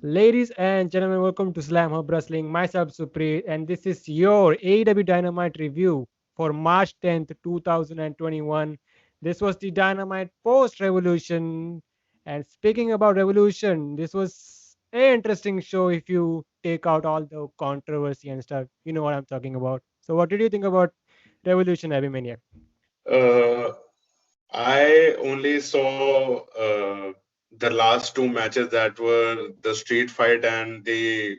Ladies and gentlemen, welcome to Slamhub Wrestling. Myself Suprit, and this is your AEW Dynamite review for March 10th, 2021. This was the Dynamite post Revolution. And speaking about Revolution, this was an interesting show if you take out all the controversy and stuff. You know what I'm talking about. So, what did you think about Revolution, Abhimania? Uh, I only saw the last two matches that were the street fight and the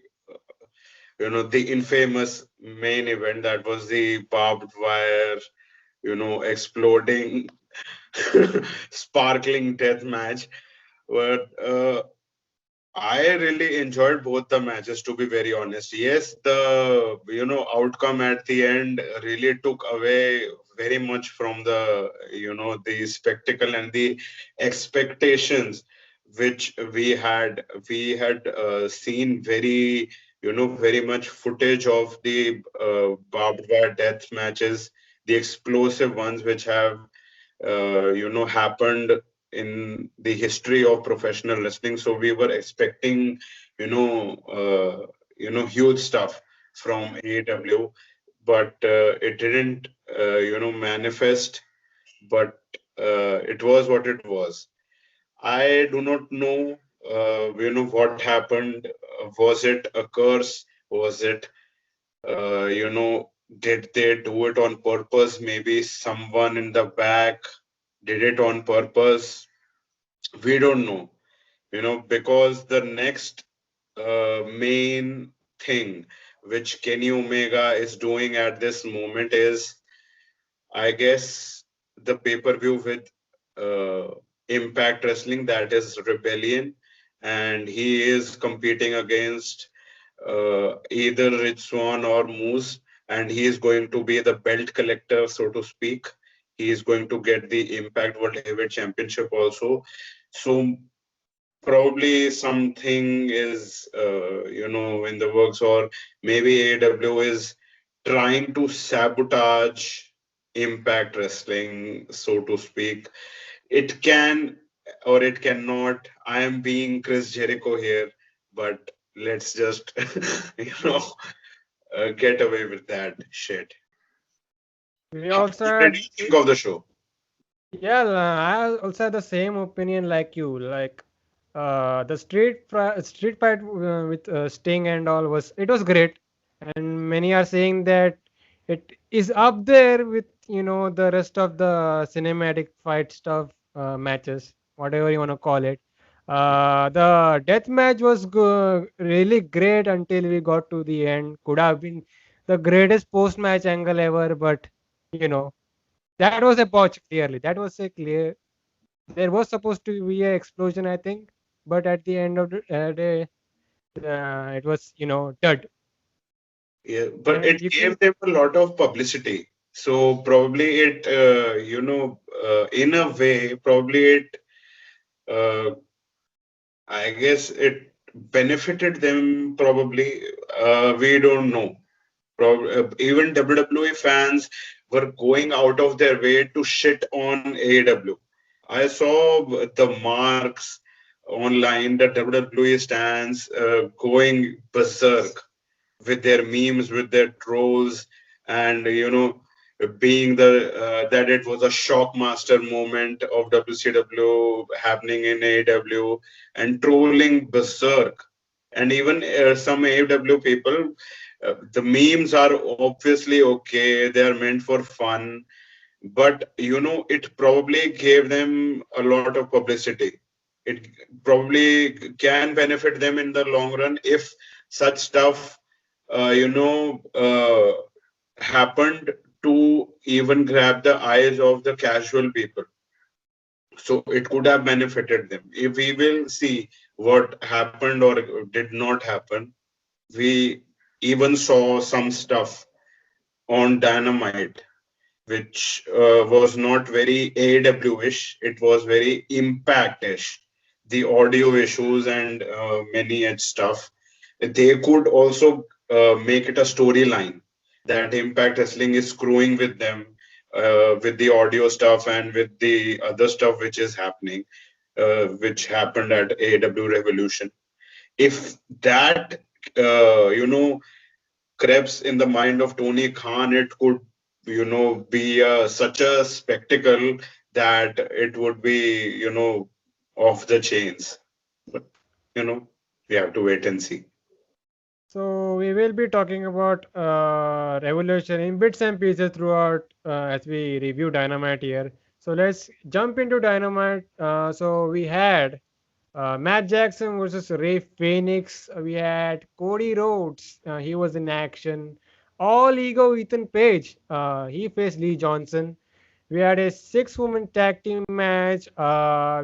infamous main event that was the barbed wire, exploding, sparkling death match. But I really enjoyed both the matches, to be very honest. Yes, the outcome at the end really took away very much from the spectacle and the expectations which we had seen very much footage of the barbed wire death matches, the explosive ones which have happened in the history of professional wrestling. So we were expecting, huge stuff from AEW, but it didn't, manifest. But it was what it was. I do not know, what happened. Was it a curse? Was it, did they do it on purpose? Maybe someone in the back did it on purpose. We don't know, because the next main thing which Kenny Omega is doing at this moment is, I guess, the pay-per-view with Impact Wrestling, that is Rebellion, and he is competing against either Rich Swann or Moose, and he is going to be the belt collector, so to speak. He is going to get the Impact World Heavyweight Championship also. So probably something is, in the works, or maybe AEW is trying to sabotage Impact Wrestling, so to speak. It can or it cannot. I am being Chris Jericho here, but let's just, you know, get away with that shit. We How also did had, you think of the show? yeah, I also had the same opinion like you. Like, the street fight with Sting and all was great, and many are saying that it is up there with the rest of the cinematic fight stuff matches, whatever you want to call it. The death match was really great until we got to the end. Could have been the greatest post match angle ever, but you know that was a botch. Clearly, that was a clear. There was supposed to be a explosion, I think, but at the end of the day, it was dud. Yeah, but And it you gave can, them a lot of publicity. So probably it, in a way, probably it, uh, I guess it benefited them. Probably, we don't know. Even WWE fans were going out of their way to shit on AEW. I saw the marks online, the WWE stands going berserk with their memes, with their trolls, and being that it was a shockmaster moment of WCW happening in AEW and trolling berserk. And even some AEW people, the memes are obviously okay; they are meant for fun, but it probably gave them a lot of publicity. It probably can benefit them in the long run if such stuff happened to even grab the eyes of the casual people. So it could have benefited them. If we will see what happened or did not happen, we even saw some stuff on Dynamite which was not very AW-ish. It was very Impact-ish. The audio issues and many edge stuff. They could also make it a storyline that Impact Wrestling is screwing with them with the audio stuff and with the other stuff which is happening, which happened at AW Revolution. if that creeps in the mind of Tony Khan, it could be such a spectacle that it would be off the chains. But you know we have to wait and see. So we will be talking about Revolution in bits and pieces throughout as we review Dynamite here. So let's jump into Dynamite. So we had Matt Jackson versus Ray Phoenix. We had Cody Rhodes. He was in action. All ego Ethan Page. He faced Lee Johnson. We had a six-woman tag team match.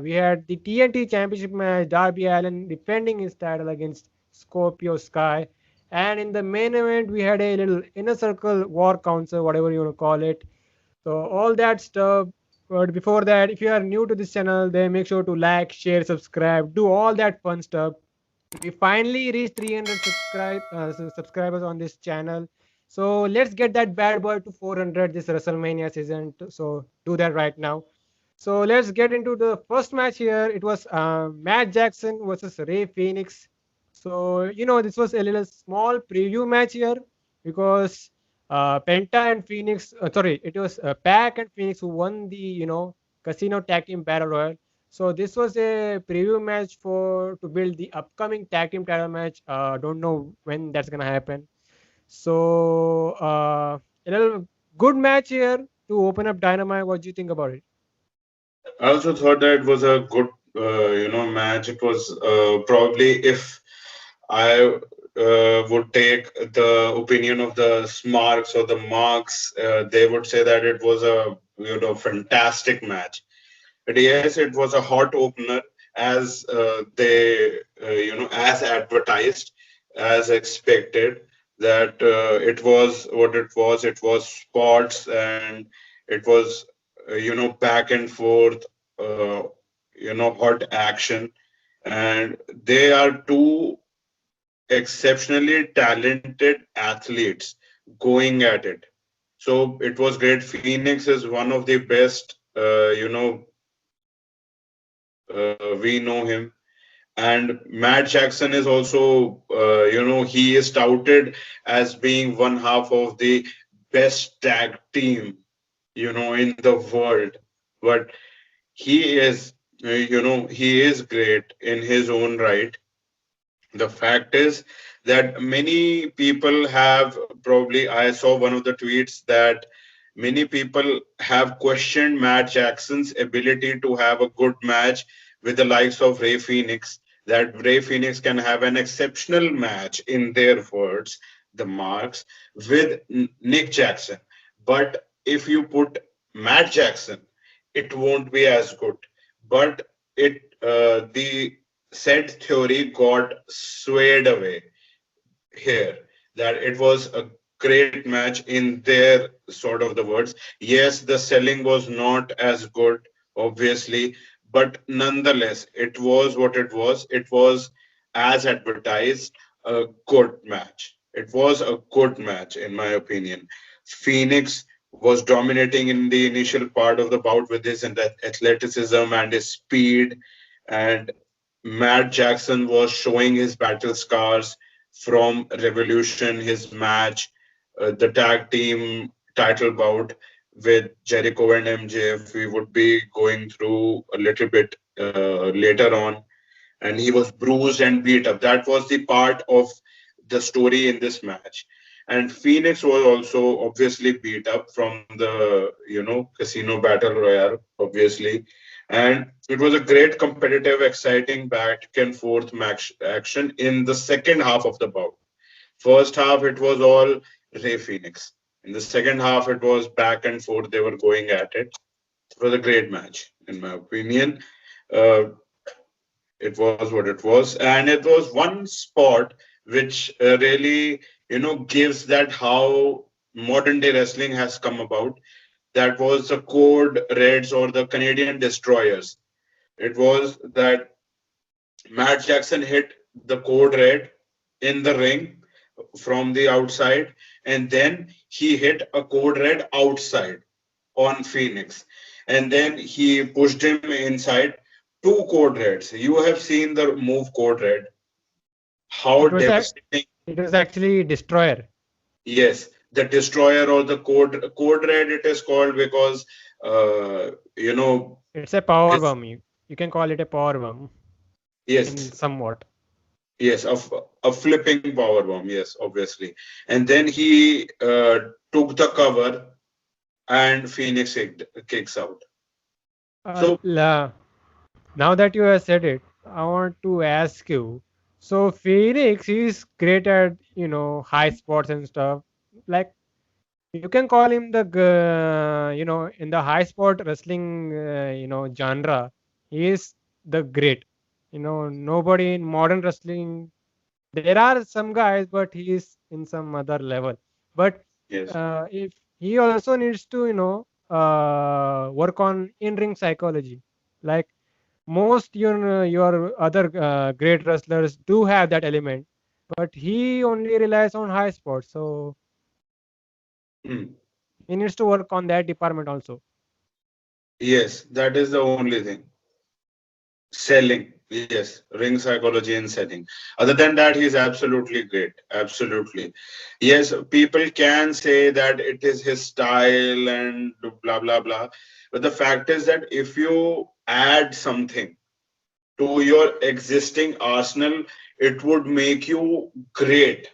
We had the TNT Championship match. Darby Allin defending his title against Scorpio Sky. And in the main event, we had a little inner circle war council, whatever you want to call it. So all that stuff. But before that, if you are new to this channel, then make sure to like, share, subscribe, do all that fun stuff. We finally reached 300 subscribers on this channel. So let's get that bad boy to 400 this WrestleMania season. So do that right now. So let's get into the first match here. It was Matt Jackson versus Ray Phoenix. So this was a little small preview match here because Penta and Phoenix. Sorry, it was Pac and Phoenix who won the Casino Tag Team Battle Royal. So this was a preview match for to build the upcoming tag team title match. Don't know when that's gonna happen. So a little good match here to open up Dynamite. What do you think about it? I also thought that it was a good match. It was probably, if I would take the opinion of the Smarks or the Marks, they would say that it was a fantastic match. But yes, it was a hot opener, as they as advertised, as expected. That it was what it was. It was spots, and it was back and forth, hot action, and they are two exceptionally talented athletes going at it. So it was great. Phoenix is one of the best, we know him. And Matt Jackson is also, he is touted as being one half of the best tag team, in the world. But he is, he is great in his own right. The fact is that many people have, probably, I saw one of the tweets that many people have questioned Matt Jackson's ability to have a good match with the likes of Ray Phoenix, that Ray Phoenix can have an exceptional match, in their words, the Marks, with Nick Jackson. But if you put Matt Jackson, it won't be as good. But the said theory got swayed away here, that it was a great match in their sort of the words. Yes, the selling was not as good, obviously, but nonetheless, it was what it was. It was, as advertised, a good match. It was a good match, in my opinion. Phoenix was dominating in the initial part of the bout with his athleticism and his speed, and Matt Jackson was showing his battle scars from Revolution, his match, the tag team title bout with Jericho and MJF. We would be going through a little bit later on. And he was bruised and beat up. That was the part of the story in this match. And Phoenix was also obviously beat up from the Casino Battle Royale, obviously. And it was a great competitive, exciting back and forth match action in the second half of the bout. First half, it was all Ray Phoenix. In the second half, it was back and forth. They were going at it. It was a great match, in my opinion. Uh, it was what it was, and it was one spot which really gives that how modern day wrestling has come about. That was the Code Reds, or the Canadian Destroyers. It was that Matt Jackson hit the Code Red in the ring from the outside, and then he hit a Code Red outside on Phoenix, and then he pushed him inside. Two Code Reds. You have seen the move Code Red. How It was a, devastating. it was actually Destroyer. Yes, the destroyer or the code red it is called because you know It's a power his bomb. You can call it a power bomb in yes somewhat. yes a flipping power bomb, yes, obviously. And then he took the cover and Phoenix kicks out. Uh, So la, Now that you have said it, I want to ask you. So Phoenix is great at high spots and stuff. Like you can call him the in the high spot wrestling genre. He is the great. Nobody in modern wrestling. There are some guys, but he is in some other level. But yes. if he also needs to work on in ring psychology, like most your other great wrestlers do have that element, but he only relies on high spots, so Hmm. he needs to work on that department also. Yes, that is the only thing. Selling, yes, ring psychology and selling. Other than that, he's absolutely great. Absolutely. Yes, people can say that it is his style and blah, blah, blah. But the fact is that if you add something to your existing arsenal, it would make you great,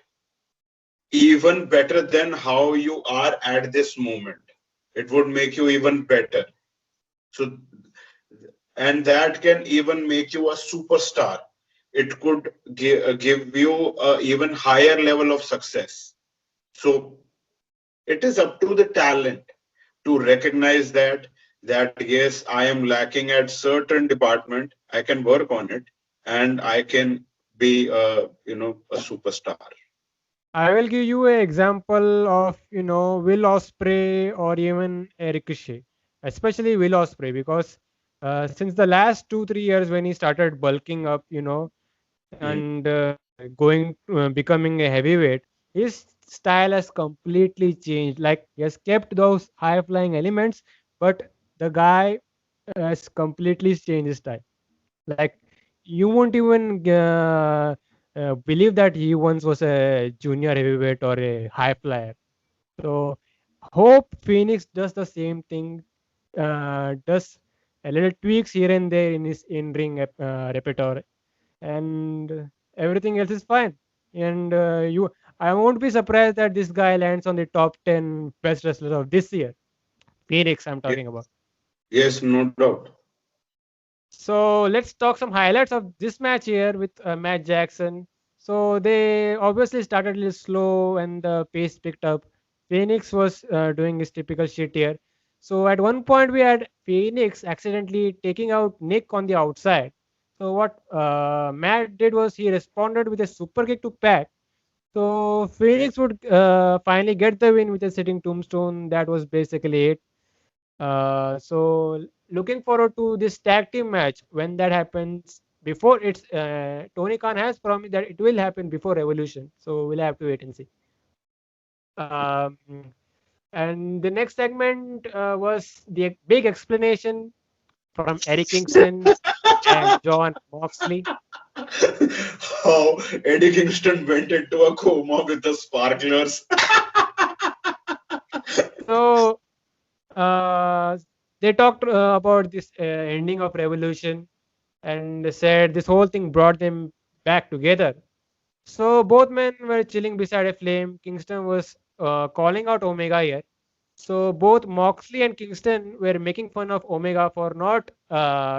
even better than how you are at this moment. It would make you even better. So and that can even make you a superstar. It could give you a even higher level of success. So it is up to the talent to recognize that yes, I am lacking at certain department. I can work on it, and I can be a superstar. I will give you an example of Will Ospreay or even a Ricochet, especially Will Ospreay, because since the last 2 3 years when he started bulking up, Mm. and going becoming a heavyweight, his style has completely changed. Like he has kept those high flying elements, but the guy has completely changed his style. Like you won't even believe that he once was a junior heavyweight or a high flyer. So hope Phoenix does the same thing, does a little tweaks here and there in his in-ring repertoire, and everything else is fine. And I won't be surprised that this guy lands on the top 10 best wrestlers of this year. Phoenix, I'm Ye- talking about. Yes, no doubt. So let's talk some highlights of this match here with Matt Jackson. So they obviously started a little slow and the pace picked up. Phoenix was doing his typical shit here. So at one point we had Phoenix accidentally taking out Nick on the outside. So what Matt did was he responded with a super kick to Pac. So Phoenix would finally get the win with a sitting tombstone. That was basically it. So looking forward to this tag team match when that happens. Before it's Tony Khan has promised that it will happen before Revolution, so we'll have to wait and see. Um, and the next segment was the big explanation from Eric Kingston and John Moxley. How Eddie Kingston went into a coma with the sparklers. So uh, they talked about this ending of Revolution and they said this whole thing brought them back together. So both men were chilling beside a flame. Kingston was calling out Omega here. So both Moxley and Kingston were making fun of Omega for not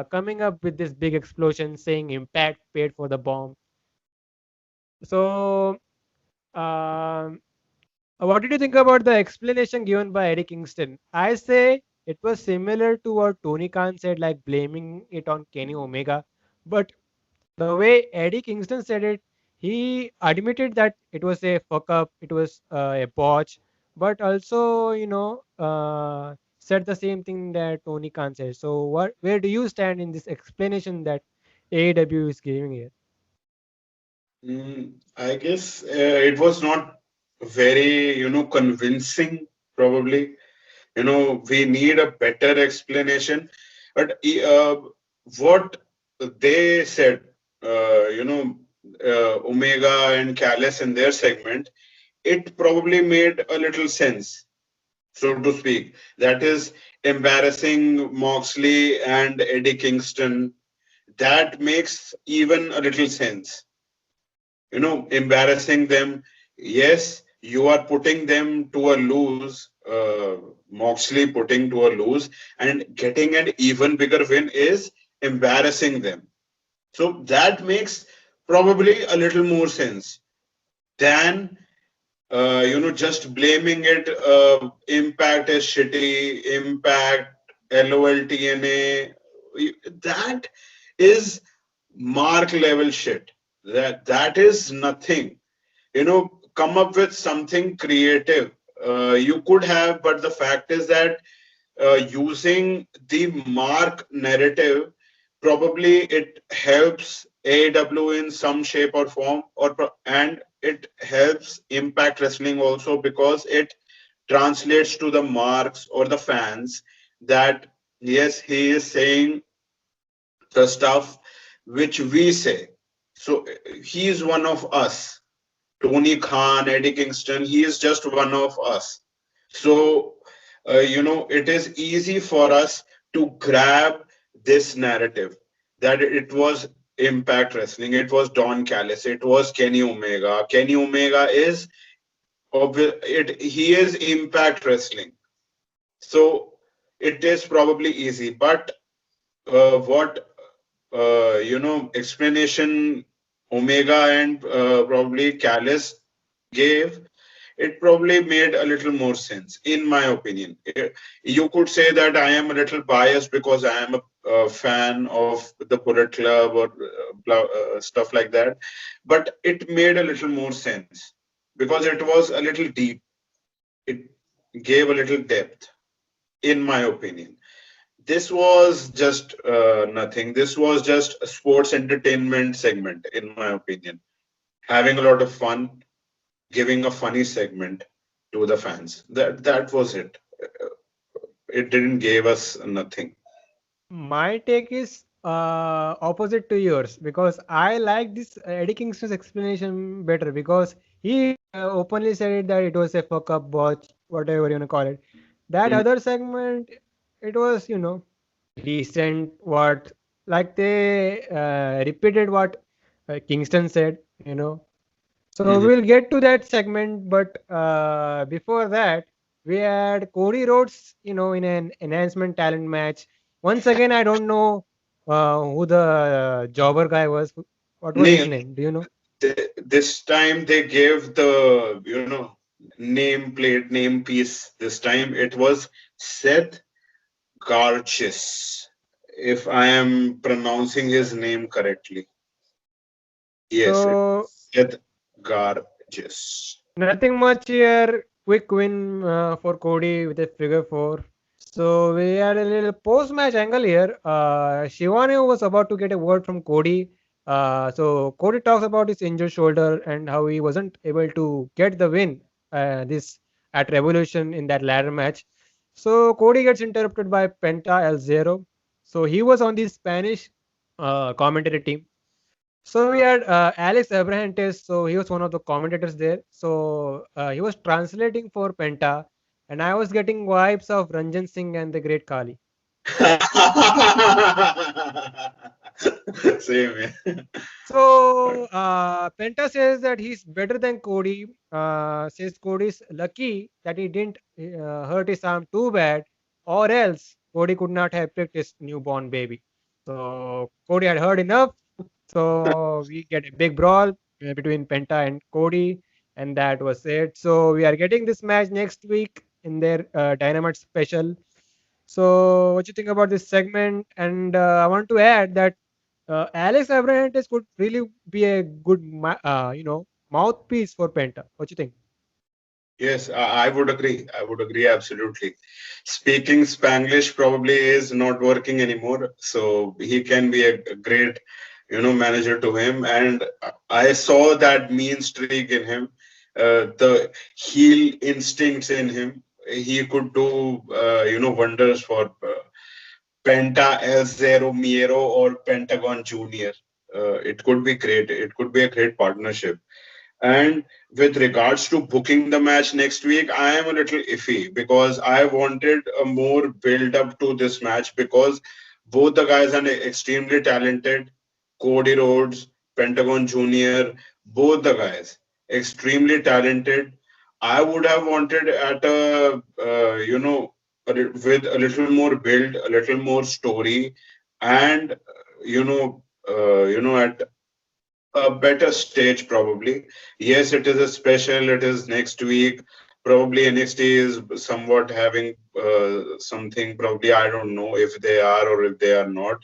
coming up with this big explosion, saying Impact paid for the bomb. So, um, what did you think about the explanation given by Eddie Kingston? I say it was similar to what Tony Khan said, like blaming it on Kenny Omega. But the way Eddie Kingston said it, he admitted that it was a fuck up, it was a botch, but also, said the same thing that Tony Khan said. So, where do you stand in this explanation that AEW is giving here? I guess it was not very, convincing, probably. We need a better explanation. But what they said, uh, you know, Omega and Callis in their segment, it probably made a little sense, so to speak. That is embarrassing Moxley and Eddie Kingston. That makes even a little sense. Embarrassing them. Yes, you are putting them to a lose. Moxley putting to a lose and getting an even bigger win is embarrassing them. So that makes probably a little more sense than just blaming it. Impact is shitty. Impact, LOLTNA. That is mark level shit. That is nothing. Come up with something creative. You could have, but the fact is that using the mark narrative, probably it helps AEW in some shape or form, and it helps Impact Wrestling also because it translates to the marks or the fans that yes, he is saying the stuff which we say. So he is one of us. Tony Khan, Eddie Kingston, he is just one of us. So, it is easy for us to grab this narrative that it was Impact Wrestling, it was Don Callis, it was Kenny Omega. Kenny Omega is he is Impact Wrestling. So it is probably easy, but what explanation Omega and probably Callis gave, it probably made a little more sense, in my opinion. You could say that I am a little biased because I am a fan of the Bullet Club or stuff like that, but it made a little more sense because it was a little deep. It gave a little depth, in my opinion. This was just nothing. This was just a sports entertainment segment, in my opinion. Having a lot of fun, giving a funny segment to the fans. That was it. It didn't give us nothing. My take is opposite to yours because I like this Eddie Kingston's explanation better because he openly said it that it was a fuck up botch, whatever you wanna call it. That Mhm, other segment, it was decent. What like they repeated what Kingston. So mhm. we'll get to that segment, but before that, we had Cody Rhodes, in an enhancement talent match. Once again, I don't know who the jobber guy was. What was his Name. name? Do you know? This time they gave the name plate, name piece. This time it was Seth Garches, if I am pronouncing his name correctly. Yes, it So was Seth Garges. nothing much here. Quick win for Cody with a figure four. So we had a little post-match angle here. Shivani was about to get a word from Cody. So Cody talks about his injured shoulder and how he wasn't able to get the win this at Revolution in that ladder match. So Cody gets interrupted by Penta El Zero. So he was on the Spanish commentary team. So we had Alex Abrahantes. So he was one of the commentators there. So he was translating for Penta, and I was getting vibes of Ranjan Singh and the Great Kali. Same, yeah. So Penta says that he's better than Cody. Says Cody's lucky that he didn't hurt his arm too bad, or else Cody could not have picked his newborn baby. So Cody had heard enough. So we get a big brawl between Penta and Cody, and that was it. So we are getting this match next week in their Dynamite special. So what you think about this segment? And I want to add that Alex Abrahantes could really be a good, mouthpiece for Penta. What you think? Yes, I would agree. I would agree absolutely. Speaking Spanglish probably is not working anymore, so he can be a great, manager to him. And I saw that mean streak in him, the heel instincts in him. He could do, wonders for Penta El Zero Miero or Pentagon Junior. it could be great. It could be a great partnership. And with regards to booking the match next week, I am a little iffy because I wanted a more build up to this match because both the guys are extremely talented. Cody Rhodes, Pentagon Jr., both the guys extremely talented. I would have wanted at a with a little more build, a little more story, and at a better stage probably. Yes, it is a special. It is next week. Probably NXT is somewhat having something. Probably I don't know if they are or if they are not.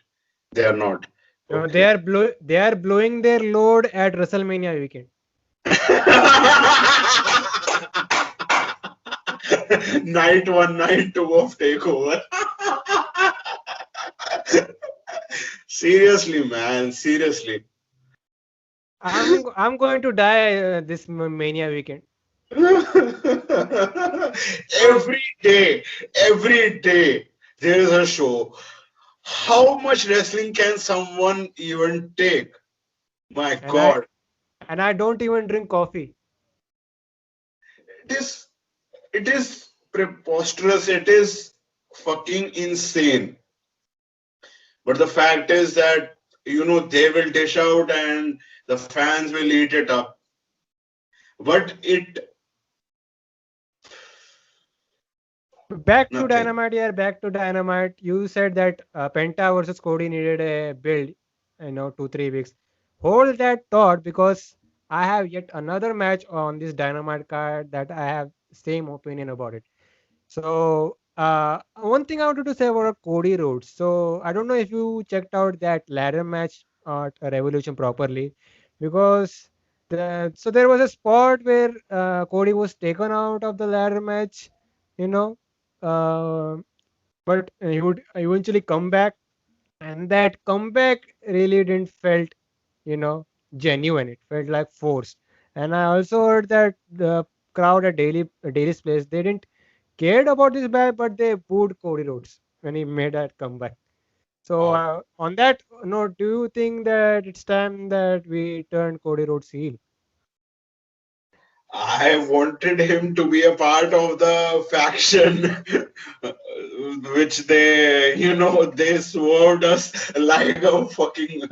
They are not. They Okay. are they are blowing their load at WrestleMania weekend. Night one, night two of takeover. Seriously, man. Seriously. I'm going to die this Mania weekend. Every day, there is a show. How much wrestling can someone even take? My and I God, and I don't even drink coffee. it is it is preposterous. It is fucking insane. But the fact is that they will dish out and the fans will eat it up. But it Back to nothing. Dynamite, yeah, back to Dynamite. You said that Penta versus Cody needed a build, 2-3 weeks. Hold that thought because I have yet another match on this Dynamite card that I have same opinion about it. So one thing I wanted to say about Cody Rhodes. So I don't know if you checked out that ladder match at Revolution properly, because so there was a spot where Cody was taken out of the ladder match, you know, uh, but he would eventually come back, and that comeback really didn't felt, you know, genuine. It felt like forced. And I also heard that the crowd at Daily's place, they didn't cared about this guy, but they booed Cody Rhodes when he made that comeback. So on that note, do you think that it's time that we turn Cody Rhodes heel? I wanted him to be a part of the faction, which they swerved us like a fucking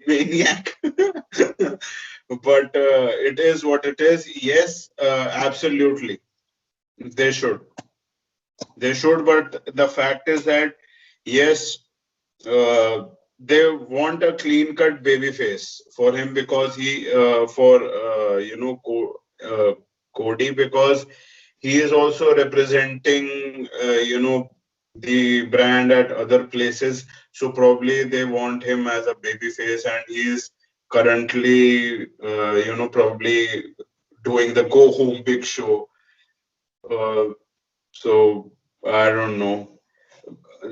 maniac. But it is what it is. Yes, absolutely. They should. They should. But the fact is that, yes, they want a clean cut baby face for him because Cody, because he is also representing the brand at other places, so probably they want him as a baby face, and he is currently probably doing the go home big show. Uh, so I don't know,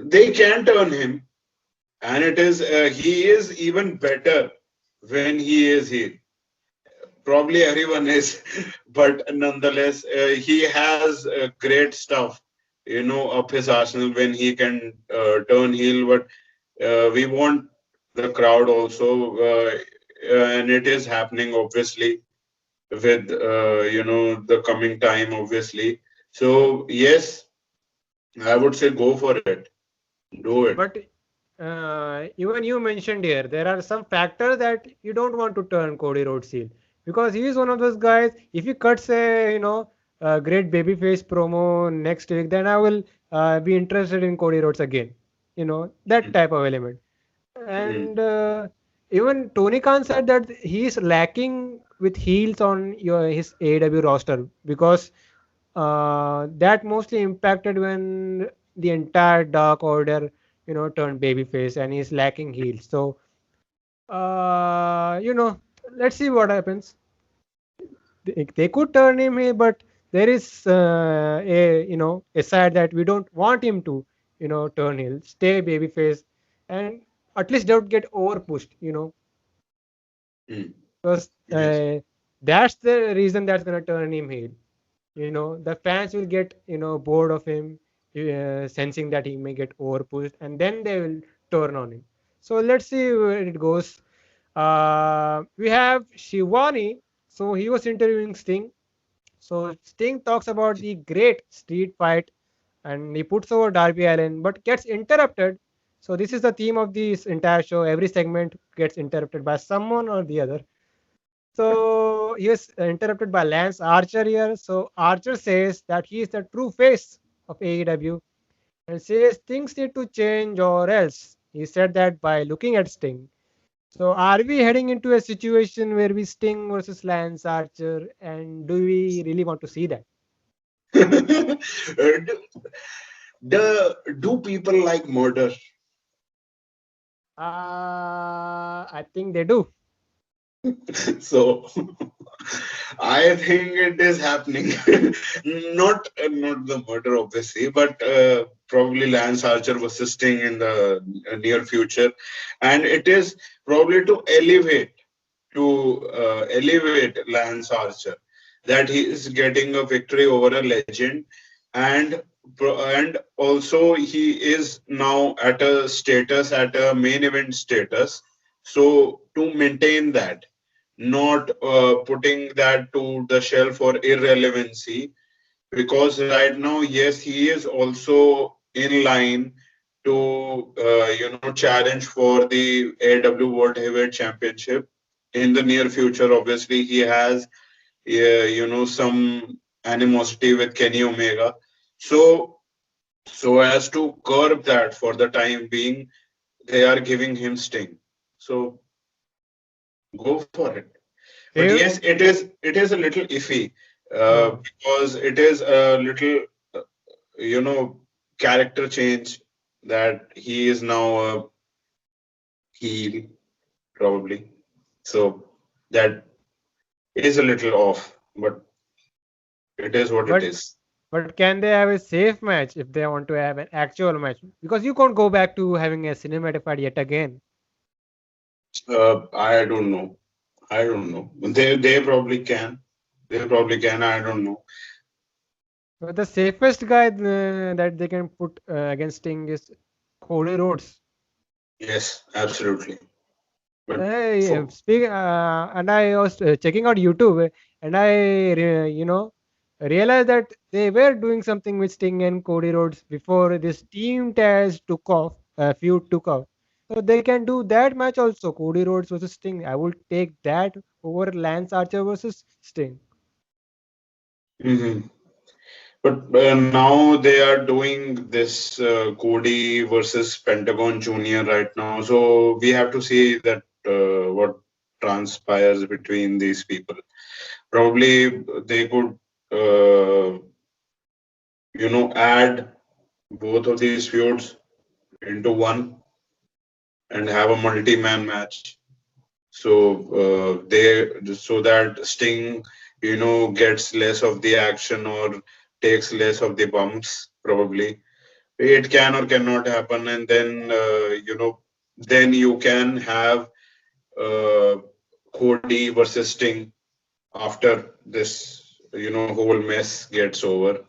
they can turn him, and it is he is even better when he is here. Probably everyone is, but nonetheless, he has great stuff, up his arsenal when he can turn heel. But we want the crowd also, and it is happening obviously with the coming time, obviously. So yes, I would say go for it, do it. But even you mentioned here, there are some factors that you don't want to turn Cody Rhodes heel, because he is one of those guys. If he cuts a great babyface promo next week, then I will be interested in Cody Rhodes again. That type of element. Mm. And even Tony Khan said that he is lacking with heels on his AEW roster, because that mostly impacted when the entire Dark Order, turned babyface, and he's lacking heels. So, uh, you know, let's see what happens. They could turn him here, but there is a side that we don't want him to, turn heel, stay babyface, and at least don't get over pushed, Mm. because Yes. that's the reason that's gonna turn him heel. The fans will get bored of him, sensing that he may get overpushed, and then they will turn on him. So let's see where it goes. We have Shivani. So he was interviewing Sting. So Sting talks about the great street fight and he puts over Darby Allin but gets interrupted. So this is the theme of this entire show. Every segment gets interrupted by someone or the other. So he was interrupted by Lance Archer here. So Archer says that he is the true face of AEW and says things need to change or else. He said that by looking at Sting. So are we heading into a situation where we Sting versus Lance Archer and do we really want to see that? Do people like murder? I think they do. So I think it is happening. Not the murder, obviously, but probably Lance Archer was assisting in the near future, and it is probably to elevate Lance Archer that he is getting a victory over a legend, and and also he is now at a main event status. So to maintain that, not putting that to the shelf for irrelevancy, because right now, yes, he is also in line to challenge for the AEW World Heavyweight Championship in the near future. Obviously, he has some animosity with Kenny Omega, so as to curb that for the time being, they are giving him Sting. So go for it. But They, yes, it is a little iffy uh, because it is a little uh, you know character change that he is now a heel probably. So that is a little off, but it is what it but is. but can they have a safe match if they want to have an actual match? Because you can't go back to having a cinematic fight yet again. I don't know. I don't know. They probably can. They probably can. I don't know. But the safest guy that they can put against Sting is Cody Rhodes. Yes, absolutely. But Hey, for speak, and I was checking out YouTube, and realized that they were doing something with Sting and Cody Rhodes before this team test took off, feud took off. So they can do that match also, Cody Rhodes versus Sting. I would take that over Lance Archer versus Sting. Mhm. But now they are doing this Cody versus Pentagon Junior right now. So we have to see that what transpires between these people. Probably they could, add both of these feuds into one and have a multi-man match. So so that Sting, gets less of the action or takes less of the bumps. Probably it can or cannot happen, and then then you can have uh, Cody versus Sting after this whole mess gets over.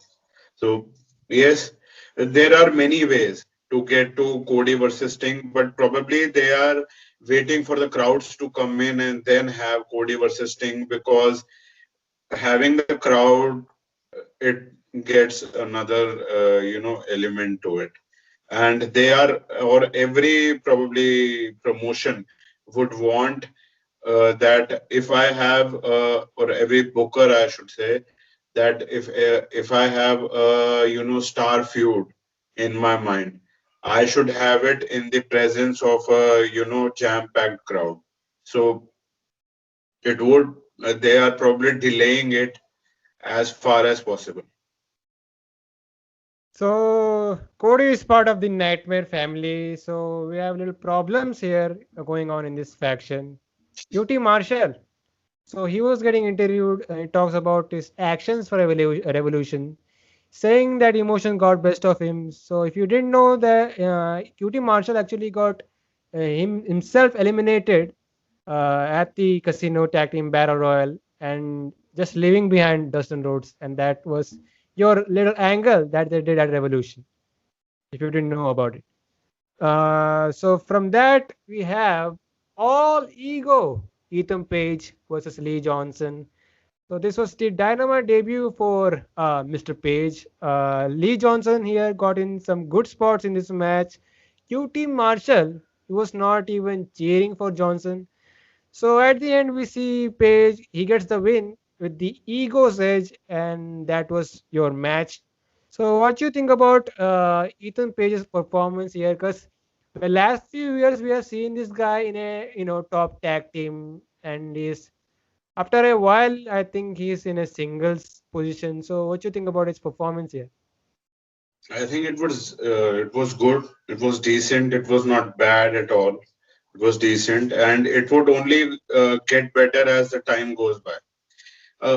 So yes, there are many ways to get to Cody versus Sting, but probably they are waiting for the crowds to come in and then have Cody versus Sting, because having the crowd, it gets another element to it. And they are, or every probably promotion would want that if I have or every booker, I should say, that if I have a star feud in my mind, I should have it in the presence of a jam packed crowd. So it would they are probably delaying it as far as possible. So Cody is part of the Nightmare family. So we have little problems here going on in this faction. QT Marshall. So he was getting interviewed. He talks about his actions for revolution, saying that emotion got best of him. So if you didn't know that, QT Marshall actually got himself eliminated at the casino tag team battle royal and just leaving behind Dustin Rhodes, and that was your little angle that they did at Revolution. If you didn't know about it, so from that we have. all ego. Ethan Page versus Lee Johnson. So this was the Dynamite debut for Mr. Page. Lee Johnson here got in some good spots in this match. QT Marshall, he was not even cheering for Johnson. So at the end, we see Page, he gets the win with the ego's edge, and that was your match. So what you think about Ethan Page's performance here? Because the last few years we have seen this guy in a top tag team, and he's after a while I think he's in a singles position. So what you think about his performance here? I think it was good. It was decent. It was not bad at all. It was decent, and it would only get better as the time goes by.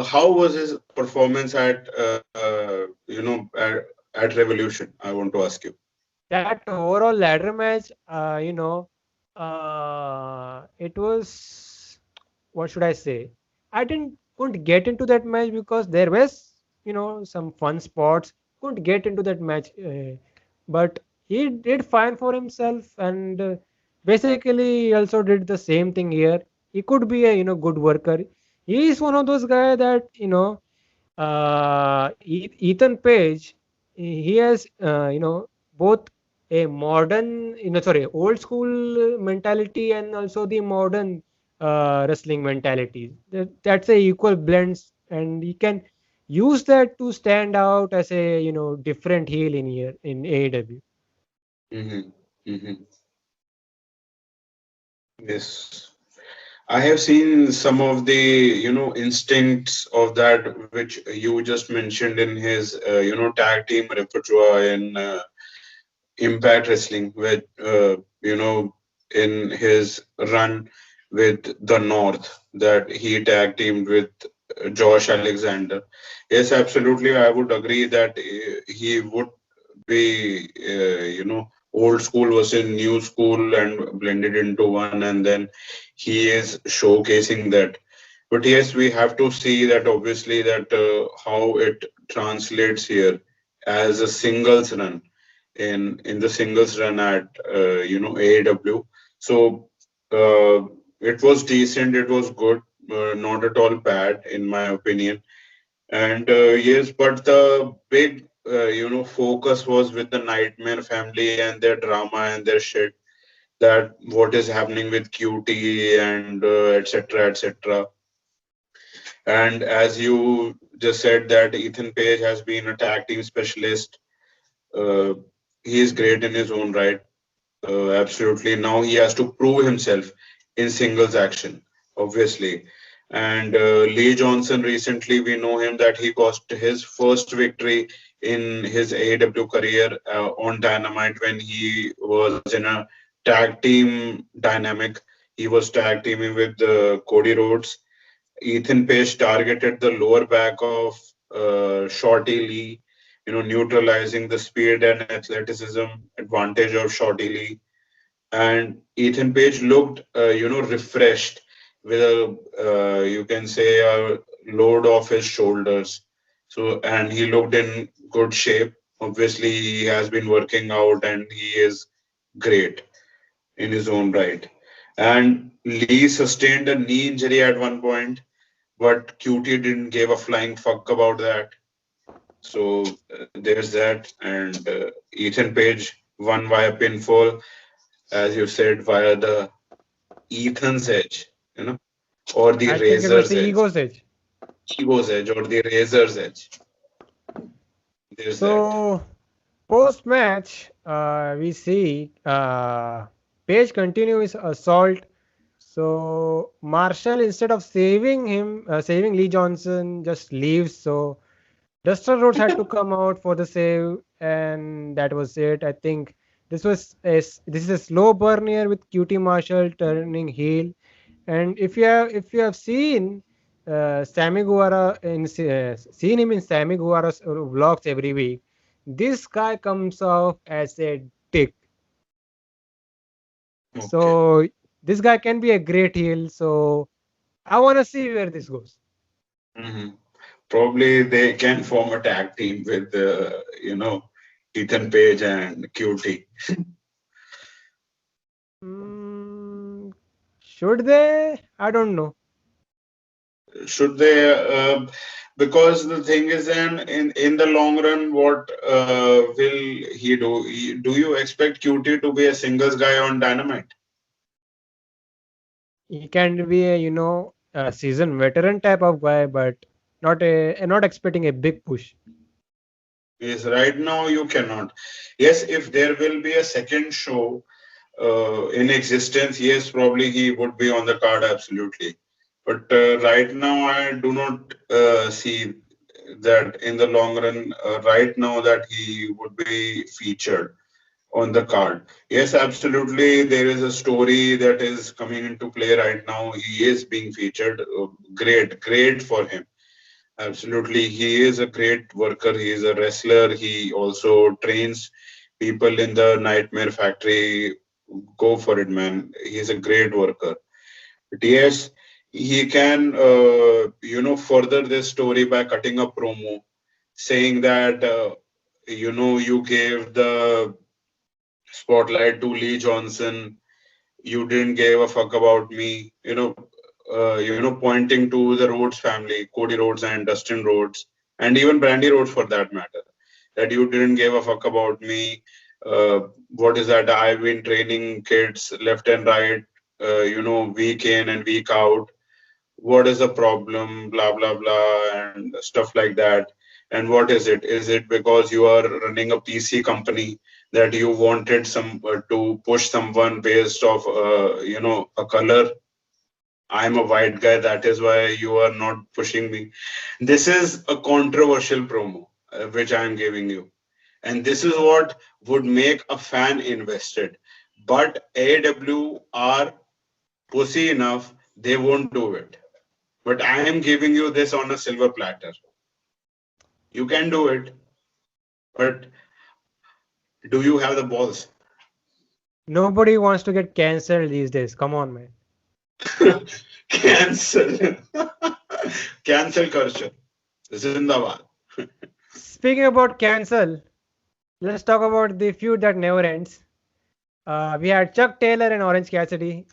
How was his performance at Revolution? I want to ask you. That overall ladder match, it was, what should I say? I didn't couldn't get into that match because there was some fun spots. Couldn't get into that match, but he did fine for himself, and basically he also did the same thing here. He could be a good worker. He is one of those guys that Ethan Page, he has both a modern, sorry, old school mentality and also the modern wrestling mentality. That's a equal blends, and he can use that to stand out as a different heel in here in AEW. Hmm. Hmm. Yes. I have seen some of the, instincts of that which you just mentioned in his, tag team repertoire in Impact Wrestling, with, in his run with the North, that he tag teamed with Josh Alexander. Yes, absolutely. I would agree that he would be, old school versus new school and blended into one, and then he is showcasing that. But yes, we have to see that obviously that how it translates here as a singles run in the singles run at AEW. So it was decent, it was good, not at all bad in my opinion. And yes, but the big focus was with the Nightmare family and their drama and their shit, that what is happening with QT and etc etc. And as you just said that Ethan Page has been a tag team specialist, uh, he is great in his own right. Absolutely. Now he has to prove himself in singles action, obviously. And Lee Johnson, recently, we know him that he got his first victory in his AEW career on Dynamite when he was in a tag team dynamic. He was tag teaming with Cody Rhodes. Ethan Page targeted the lower back of Shorty Lee, neutralizing the speed and athleticism advantage of Shorty Lee. And Ethan Page looked, refreshed with a, you can say, a load off his shoulders. So, and he looked in good shape. Obviously, he has been working out and he is great in his own right. And Lee sustained a knee injury at one point, but QT didn't give a flying fuck about that. So there's that. And Ethan Page won via pinfall, as you said, via the Ethan's edge, or the I think it was razor's the edge, ego's edge. ego's edge, or the razor's edge. There's that. So post match, we see Page continue his assault. So Marshall, instead of saving Lee Johnson, just leaves. So Duster Rhodes had to come out for the save, and that was it. I think this is a slow burn here with QT Marshall turning heel. And if you have seen Sammy Guevara seen him in Sammy Guevara's vlogs every week, this guy comes off as a dick. Okay. So this guy can be a great heel. So I want to see where this goes. Hmm. Probably they can form a tag team with, Ethan Page and QT. Mm, Should they? I don't know. Should they? Because the thing is, then in the long run, what will he do? Do you expect QT to be a singles guy on Dynamite? He can be a seasoned veteran type of guy, but not expecting a big push. Yes, right now you cannot. Yes, if there will be a second show in existence, yes, probably he would be on the card, absolutely. But right now, I do not see that in the long run, right now, that he would be featured on the card. Yes, absolutely. There is a story that is coming into play right now. He is being featured. Great, great for him. Absolutely. He is a great worker. He is a wrestler. He also trains people in the Nightmare Factory. Go for it, man. He's a great worker. But yes, he can, further this story by cutting a promo saying that, you gave the spotlight to Lee Johnson. You didn't give a fuck about me. Pointing to the Rhodes family, Cody Rhodes and Dustin Rhodes, and even Brandy Rhodes for that matter, that you didn't give a fuck about me. What is that? I've been training kids left and right, week in and week out. What is the problem? Blah, blah, blah, and stuff like that. And what is it? Is it because you are running a PC company that you wanted some to push someone based off, a color? I'm a white guy, that is why you are not pushing me. This is a controversial promo, which I'm giving you. And this is what would make a fan invested. But AEW are pussy enough, they won't do it. But I am giving you this on a silver platter. You can do it, but do you have the balls? Nobody wants to get cancelled these days. Come on, man. Cancel. Cancel culture. Zindabad. Speaking about cancel, let's talk about the feud that never ends. We had Chuck Taylor and Orange Cassidy.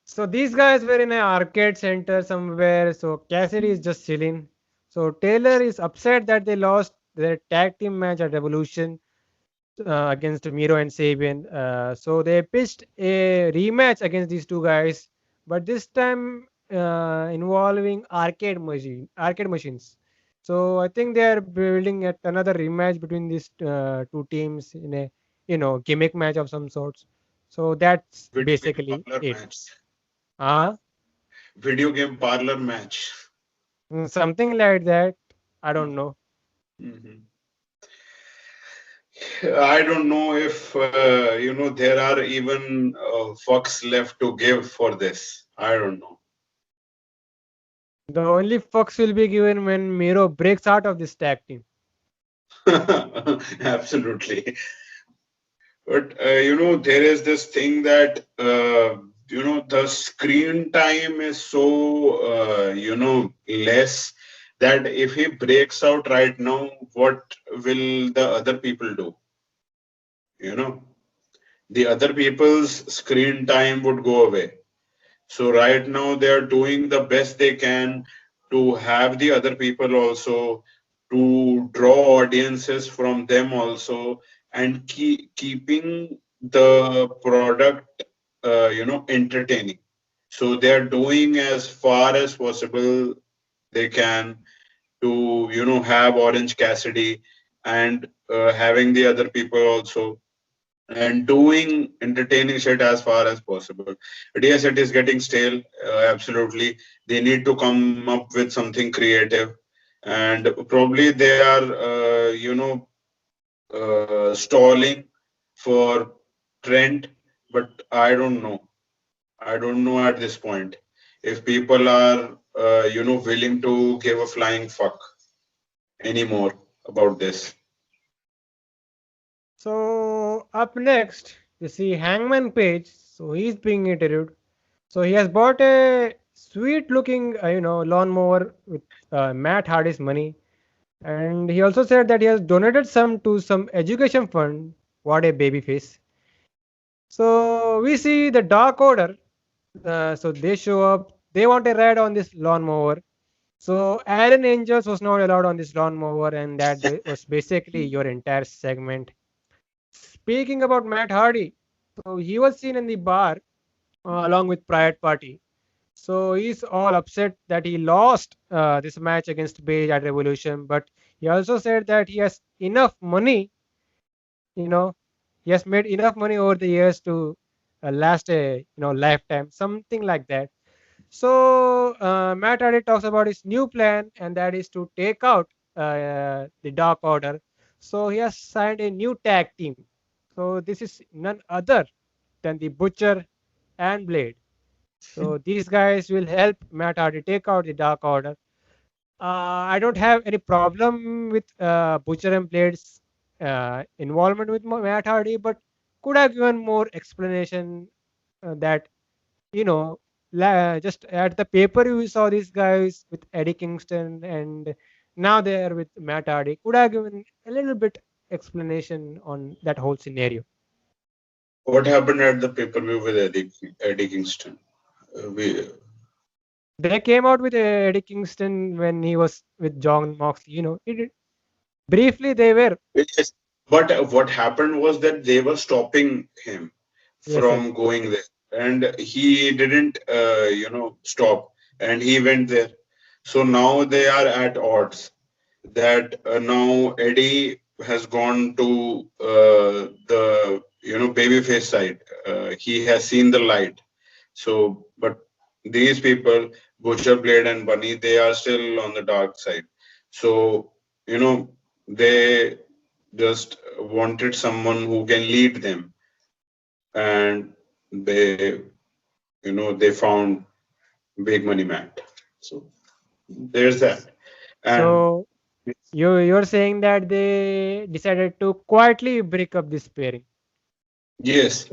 So these guys were in an arcade center somewhere. So Cassidy is just chilling. So Taylor is upset that they lost their tag team match at Revolution against Miro and Sabian. So they pitched a rematch against these two guys, but this time involving arcade machines. So I think they are building at another rematch between these two teams in a gimmick match of some sorts. So that's Video game basically parlor it. match. Uh, Video game parlor match. Something like that. I don't know. Mhm. I don't know if there are even fucks left to give for this. I don't know. The only fucks will be given when Miro breaks out of this tag team. Absolutely. But there is this thing that the screen time is so less, that if he breaks out right now, what will the other people do? You know, the other people's screen time would go away. So right now they are doing the best they can to have the other people also, to draw audiences from them also, and keeping the product entertaining. So they are doing as far as possible they can to have Orange Cassidy and having the other people also, and doing entertaining shit as far as possible. But yes, it is getting stale. Absolutely, they need to come up with something creative, and probably they are, stalling for Trent. But I don't know. I don't know at this point if people are, willing to give a flying fuck anymore about this. So up next, you see Hangman Page. So he's being interviewed. So he has bought a sweet-looking, lawnmower with Matt Hardy's money, and he also said that he has donated some to some education fund what a baby face. So we see the Dark Order. So they show up. They want a ride on this lawnmower. So Aaron Angels was not allowed on this lawnmower, and that was basically your entire segment. Speaking about Matt Hardy, so he was seen in the bar along with Private Party. So he's all upset that he lost this match against Page at Revolution, but he also said that he has enough money, you know, he has made enough money over the years to last a lifetime, something like that. So Matt Hardy talks about his new plan, and that is to take out the Dark Order. So he has signed a new tag team. So this is none other than the Butcher and Blade. So these guys will help Matt Hardy take out the Dark Order. I don't have any problem with Butcher and Blade's involvement with Matt Hardy, but could have given more explanation that you know, just at the paper we saw these guys with Eddie Kingston, and now they are with Matt Hardy. Could have given a little bit explanation on that whole scenario. What happened at the pay-per-view with Eddie Kingston? We They came out with Eddie Kingston when he was with John Moxley. Briefly they were. Yes. But what happened was that they were stopping him Yes, yes. from going there, and he didn't, stop, and he went there. So now they are at odds. That now Eddie has gone to the babyface side. He has seen the light. So, but these people, Butcher, Blade, and Bunny, they are still on the dark side. So, they just wanted someone who can lead them, and they, they found Big Money Matt. So there's that. And So you're saying that they decided to quietly break up this pairing. yes,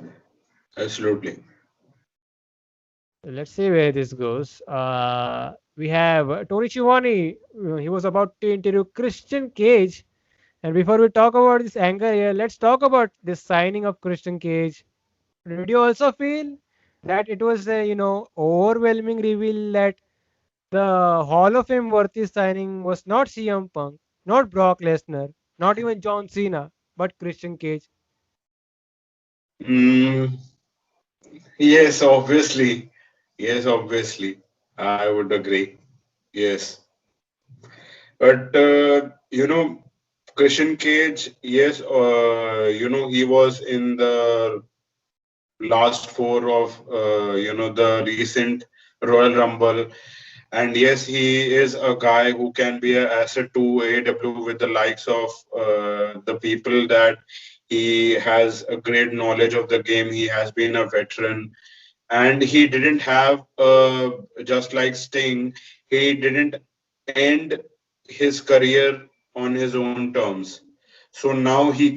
absolutely. Let's see where this goes. We have Tony Schiavone. He was about to interview Christian Cage. And before we talk about this anger here, let's talk about this signing of Christian Cage. Did you also feel that it was a overwhelming reveal that the Hall of Fame worthy signing was not CM Punk, not Brock Lesnar, not even John Cena, but Christian Cage? Mm, yes, obviously. Yes, obviously. I would agree. Yes. But, Christian Cage, yes, he was in the last four of, the recent Royal Rumble. And yes, he is a guy who can be an asset to AEW with the likes of the people that he has a great knowledge of the game. He has been a veteran, and he didn't have just like Sting. He didn't end his career on his own terms. So now he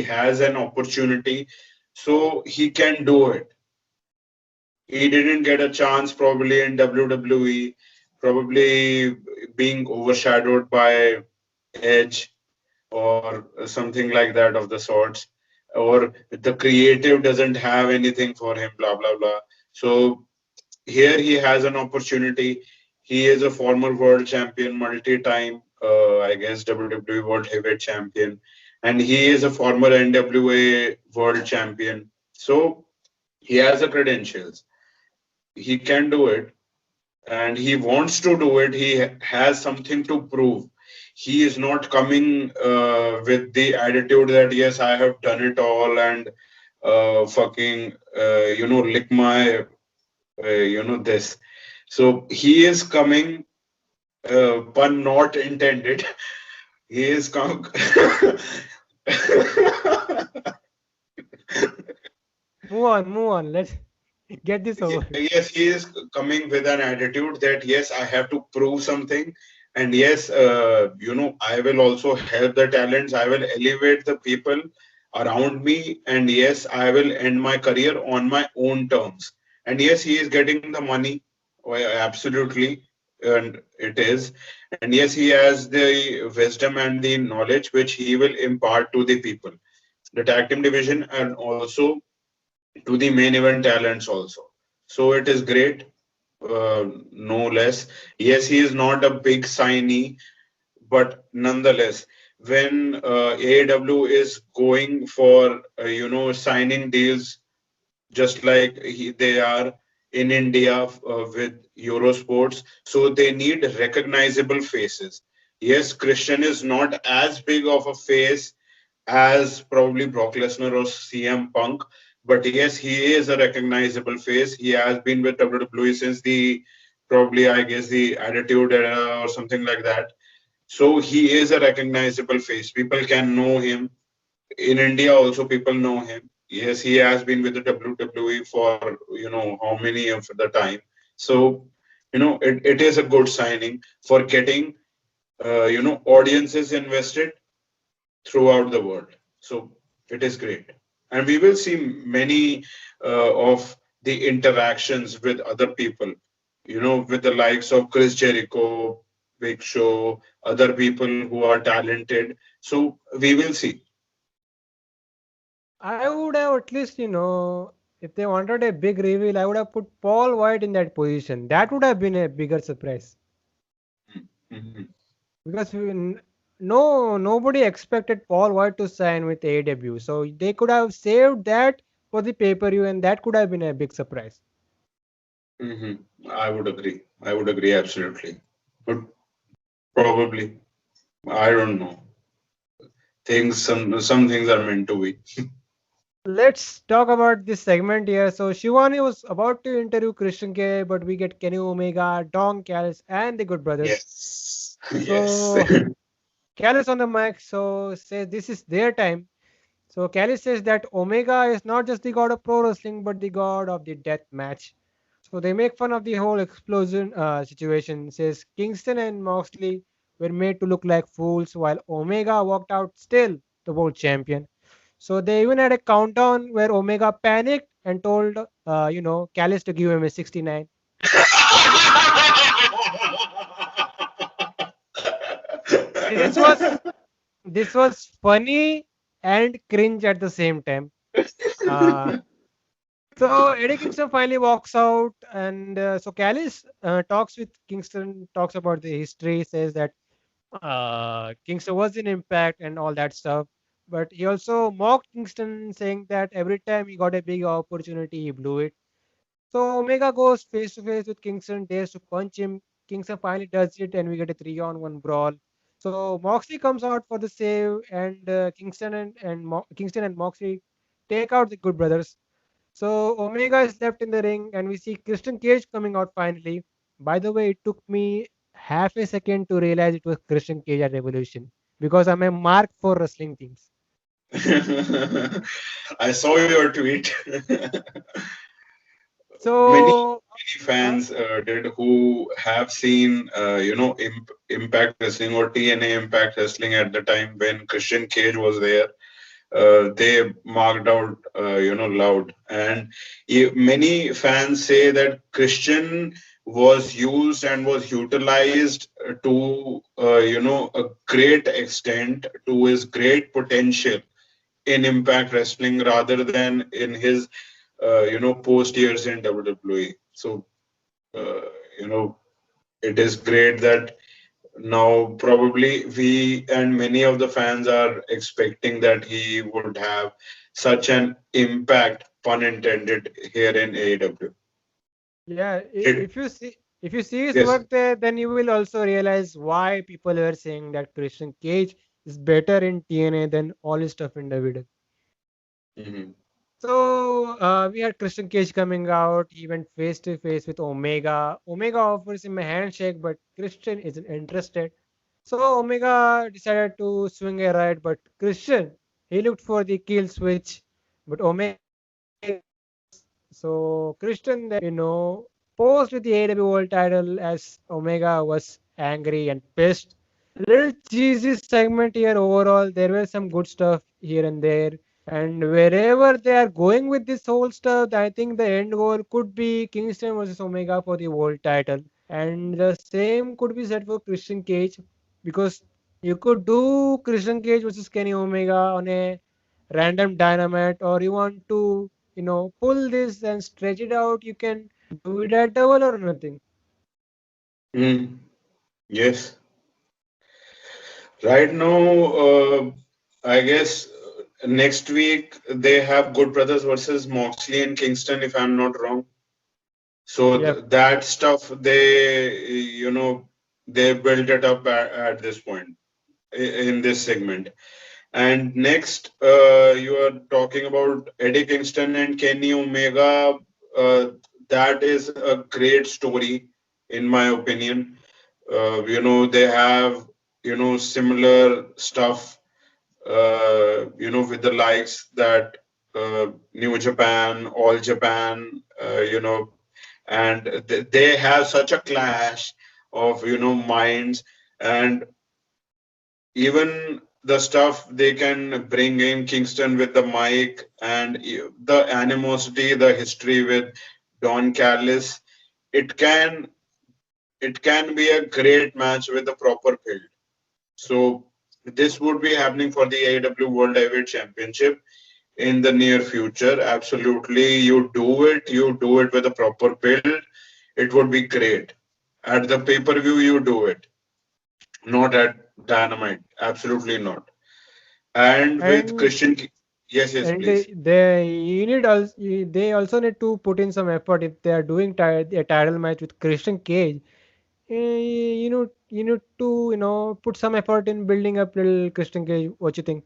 has an opportunity, so he can do it. He didn't get a chance probably in WWE, probably being overshadowed by Edge or something like that of the sorts, or the creative doesn't have anything for him, blah blah blah. So here he has an opportunity. He is a former world champion, multi-time, I guess WWE World Heavyweight Champion, and he is a former NWA World Champion. So he has the credentials. He can do it, and he wants to do it. He has something to prove. He is not coming with the attitude that yes, I have done it all and fucking lick my this. So he is coming, pun not intended. He is come. Move on. Let's get this over with. Yes, he is coming with an attitude that yes, I have to prove something, and yes, I will also help the talents. I will elevate the people around me, and yes, I will end my career on my own terms. And yes, he is getting the money, absolutely, and it is. And yes, he has the wisdom and the knowledge which he will impart to the people. the tag team division, and also to the main event talents also. So it is great, no less. Yes, he is not a big signee, but nonetheless, when AEW is going for signing deals just like they are in India with Eurosports. So they need recognizable faces. Yes, Christian is not as big of a face as probably Brock Lesnar or CM Punk, but yes, he is a recognizable face. He has been with WWE since the probably I guess the Attitude Era or something like that. So he is a recognizable face. People can know him in India also people know him. Yes, he has been with the WWE for how many of the time. So it is a good signing for getting audiences invested throughout the world. So it is great, and we will see many of the interactions with other people. With the likes of Chris Jericho, Big Show, other people who are talented. So we will see. I would have at least, if they wanted a big reveal, I would have put Paul White in that position. That would have been a bigger surprise Mhm. because nobody expected Paul White to sign with AEW, so they could have saved that for the pay-per-view, and that could have been a big surprise. Hmm. I would agree. I would agree absolutely. But probably, I don't know. Some things are meant to be. Let's talk about this segment here. So Shivani was about to interview Christian K, but we get Kenny Omega, Don Callis, and the Good Brothers. Yes. Yes. So Callis on the mic so says this is their time. So Callis says that Omega is not just the god of pro wrestling, but the god of the death match. So they make fun of the whole explosion situation. Says Kingston and Moxley were made to look like fools, while Omega walked out still the world champion. So they even had a countdown where Omega panicked and told, Callis to give him a 69. This was this was funny and cringe at the same time. Uh, so Eddie Kingston finally walks out, and so Callis talks with Kingston, talks about the history, says that Kingston was in Impact and all that stuff. But he also mocked Kingston, saying that every time he got a big opportunity, he blew it. So Omega goes face to face with Kingston, dares to punch him. Kingston finally does it, and we get a 3-on-1 brawl. So Moxley comes out for the save, and Kingston and Moxley take out the Good Brothers. So Omega is left in the ring, and we see Christian Cage coming out finally. By the way, it took me half a second to realize it was Christian Cage at Revolution because I'm a mark for wrestling things. I saw your tweet. Many So, uh, fans did who have seen Impact Wrestling or TNA Impact Wrestling at the time when Christian Cage was there. They marked out loud, and many fans say that Christian was used and was utilized to a great extent, to his great potential in Impact Wrestling rather than in his post years in WWE. So uh, you know it is great that now probably we and many of the fans are expecting that he would have such an impact, pun intended, here in AEW. yeah, It, if you see his yes. work there, then you will also realize why people are saying that Christian Cage is better in TNA than all his stuff in WWE. Mhm. So we had Christian Cage coming out. He went face to face with Omega. Omega offers him a handshake, but Christian isn't interested. So Omega decided to swing a right, but Christian he looked for the kill switch, but Omega so Christian then posed with the AEW World Title as Omega was angry and pissed. Little cheesy segment here overall. There were some good stuff here and there. And wherever they are going with this whole stuff, I think the end goal could be Kingston versus Omega for the world title. And the same could be said for Christian Cage because you could do Christian Cage versus Kenny Omega on a random dynamite, or you want to, pull this and stretch it out, you can do it at double or nothing. Mm, yes. Right now, I guess next week they have Good Brothers versus Moxley and Kingston, if I'm not wrong. So Yep. that stuff they built it up at this point in this segment. And next, you are talking about Eddie Kingston and Kenny Omega. Uh, that is a great story, in my opinion. They have, similar stuff, with the likes that New Japan, All Japan, and they have such a clash of, minds. And even the stuff they can bring in Kingston with the mic and the animosity, the history with Don Callis, it can it can be a great match with a proper build. So this would be happening for the AEW World Heavyweight Championship in the near future. Absolutely, you do it with a proper build. It would be great. At the pay-per-view, you do it, not at Dynamite. Absolutely not. And with And Christian, yes, and please. they also need to put in some effort if they are doing a title match with Christian Cage. You need to put some effort in building up little Christian Cage. What you think?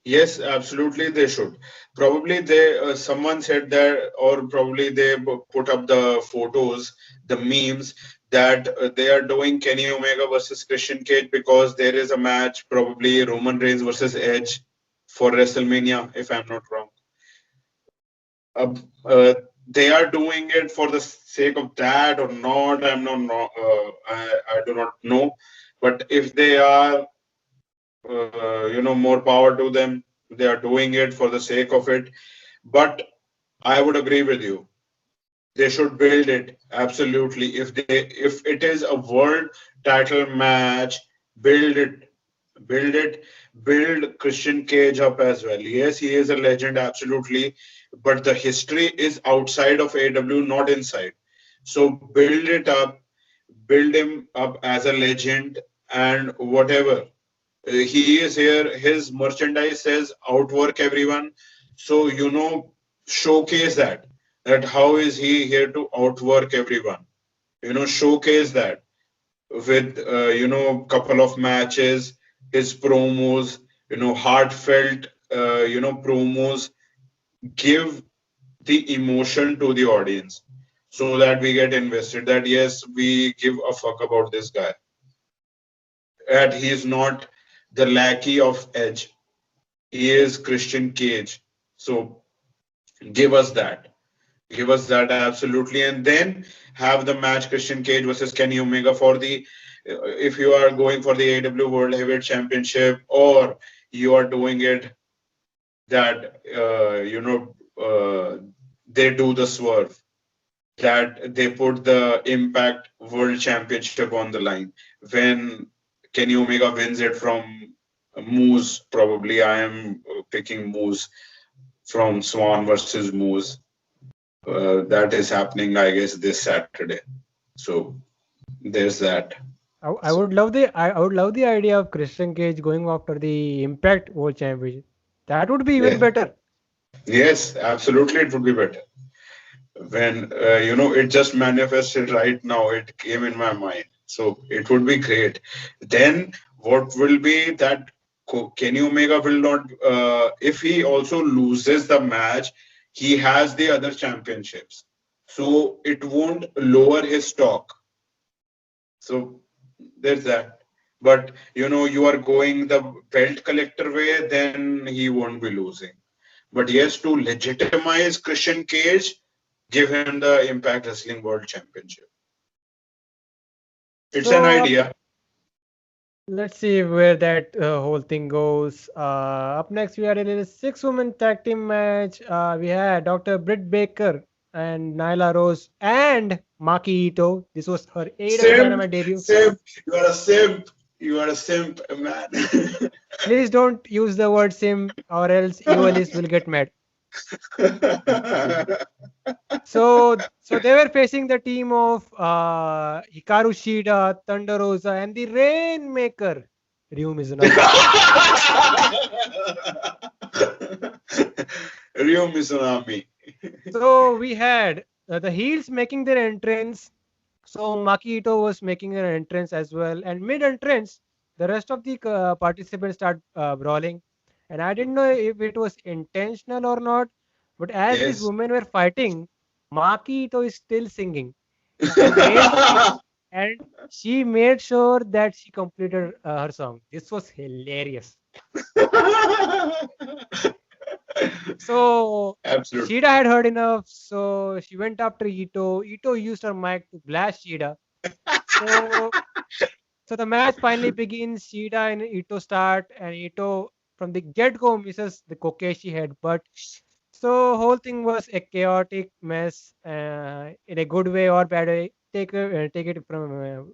Yes, absolutely, they should. Probably they someone said that, or probably they put up the photos, the memes that they are doing Kenny Omega versus Christian Cage because there is a match, probably Roman Reigns versus Edge for WrestleMania, if I'm not wrong. Uh, they are doing it for the sake of that or not. I'm not. I do not know. But if they are, more power to them. They are doing it for the sake of it. But I would agree with you. They should build it absolutely. If it is a world title match, build it, build it, build Christian Cage up as well. Yes, he is a legend, absolutely. But the history is outside of AW, not inside. So build it up, build him up as a legend, and whatever he is here, his merchandise says outwork everyone. So, showcase that how is he here to outwork everyone? Showcase that with, couple of matches, his promos, heartfelt, promos, give the emotion to the audience so that we get invested that yes, we give a fuck about this guy. And he is not the lackey of Edge. He is Christian Cage. So give us that. Give us that absolutely. And then have the match Christian Cage versus Kenny Omega for the, if you are going for the AEW World Heavyweight Championship, or you are doing it that, they do the swerve, that they put the Impact World Championship on the line. When Kenny Omega wins it from Moose, probably I am picking Moose from Swan versus Moose. That is happening, I guess, this Saturday. So there's that. I would love I would love the idea of Christian Cage going after the Impact World Championship. That would be even Yeah. better. Yes, absolutely, it would be better. When it just manifested right now, it came in my mind. So it would be great. Then what will be that Kenny Omega will not, if he also loses the match, he has the other championships. So it won't lower his stock. So there's that. But you are going the belt collector way, then he won't be losing. But yes, to legitimize Christian Cage, give him the Impact Wrestling World Championship. It's an So idea. let's see where that whole thing goes. Up next, we had a six-woman tag team match. We had Dr. Britt Baker and Nyla Rose and Maki Ito. This was her AEW Simp, Dynamite debut. simp, you are a simp. You are a simp, man. Please don't use the word sim or else Evilist will get mad. So they were facing the team of Hikaru Shida, Thunder Rosa, and the Rainmaker, Ryu Mizunami. Ryo Mizunami. So we had the heels making their entrance. So Maki Ito was making an entrance as well, and mid entrance, the rest of the participants start brawling, and I didn't know if it was intentional or not. But as these Yes. women were fighting, Maki Ito is still singing, and made and she made sure that she completed her song. This was hilarious. So Absolutely. Shida had heard enough, so she went after Ito. Ito used her mic to blast Shida. So So the match finally begins. Shida and Ito start, and Ito from the get-go misses the Kokeshi headbutt. So whole thing was a chaotic mess, in a good way or bad way. Take it from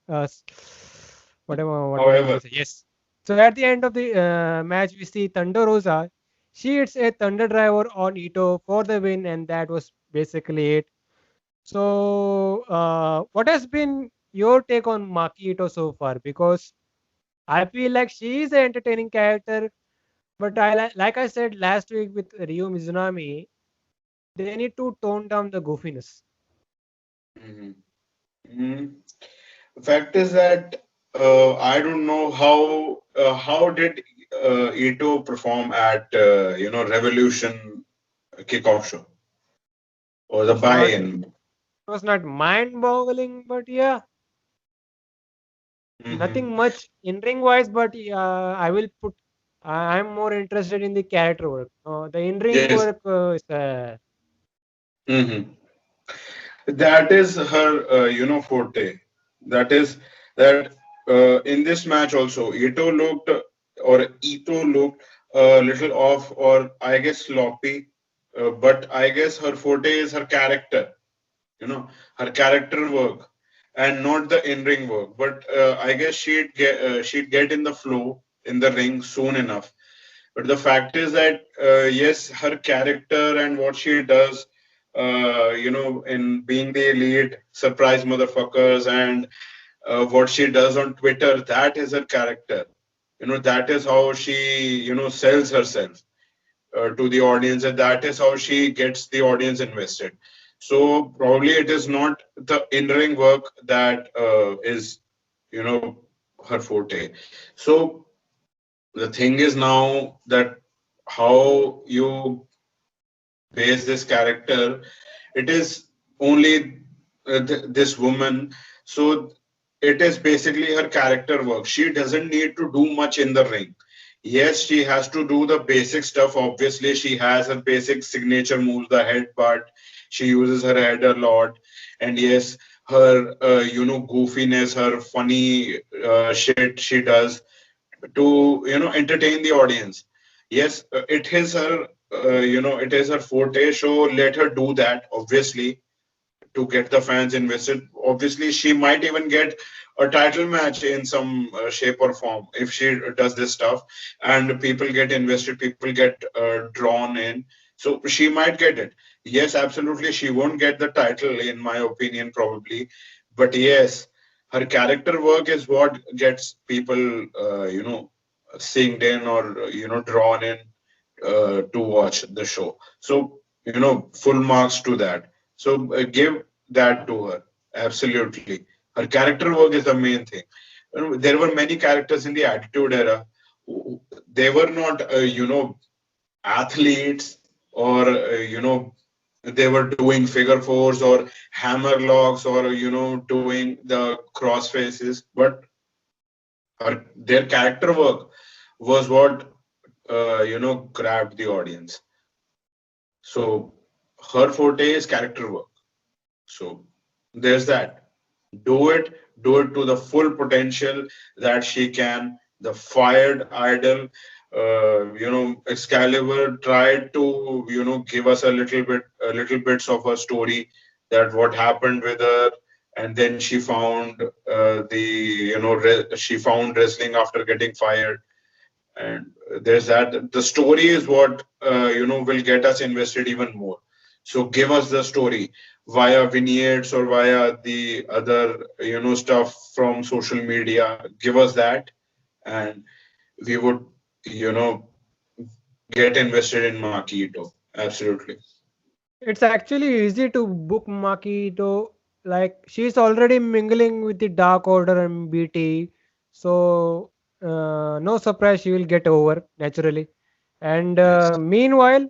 uh, whatever you want However, to say. Yes. So at the end of the match, we see Thunder Rosa. She hits a Thunder Driver on Ito for the win, and that was basically it. So, what has been your take on Maki Ito so far? Because I feel like she is an entertaining character, but like I said last week with Ryu Mizunami, they need to tone down the goofiness. mhm. Mhm. The fact is that I don't know how did Ito perform at Revolution kickoff show or It the was not buy-in. mind-boggling, but yeah, nothing Hmm. much in ring wise. But I will put. I'm more interested in the character work. The in ring Yes. work is. Hmm. That is her, forte. That is that in this match also, Ito looked a little off, or I guess sloppy. But I guess her forte is her character, her character work, and not the in-ring work. But I guess she'd get in the flow in the ring soon enough. But the fact is that yes, her character and what she does, in being the elite, surprise motherfuckers, and what she does on Twitter, that is her character. That is how she, sells herself to the audience, and that is how she gets the audience invested. So probably it is not the in-ring work that is, you know, her forte. So the thing is now that how you base this character, it is only this woman. So it is basically her character work. She doesn't need to do much in the ring. Yes, she has to do the basic stuff. Obviously, she has her basic signature moves, the head part. She uses her head a lot. And yes, her, goofiness, her funny shit she does to, entertain the audience. Yes, it is her forte. So let her do that, obviously, to get the fans invested. Obviously, she might even get a title match in some shape or form if she does this stuff, and people get invested, people get drawn in. So she might get it. Yes, absolutely, she won't get the title, in my opinion, probably. But yes, her character work is what gets people, synced in or, drawn in to watch the show. So, full marks to that. So give that to her. Absolutely. Her character work is the main thing. There were many characters in the Attitude Era. They were not, athletes, or, they were doing figure fours or hammer locks, or, doing the cross faces. But their character work was what, grabbed the audience. So her forte is character work. So there's that. Do it to the full potential that she can. The fired idol, Excalibur tried to, give us a little bits of her story, that what happened with her, and then she found she found wrestling after getting fired. And there's that. The story is what will get us invested even more. So give us the story via vignettes or via the other stuff from social media. Give us that, and we would you know get invested in Makito. Absolutely. It's actually easy to book Makito. Like she's already mingling with the Dark Order and BT, so no surprise she will get over naturally. And Yes. meanwhile,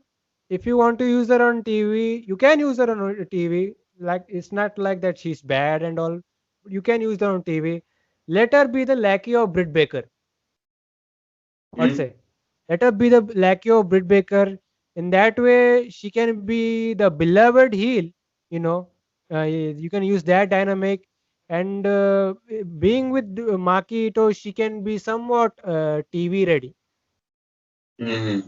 if you want to use her on TV, you can use her on TV. Like it's not like that she's bad and all. You can use her on TV. Let her be the lackey of Britt Baker. What Hmm? say? Let her be the lackey of Britt Baker. In that way, she can be the beloved heel. You know, you can use that dynamic. And being with Maki Ito, she can be somewhat TV ready. Hmm.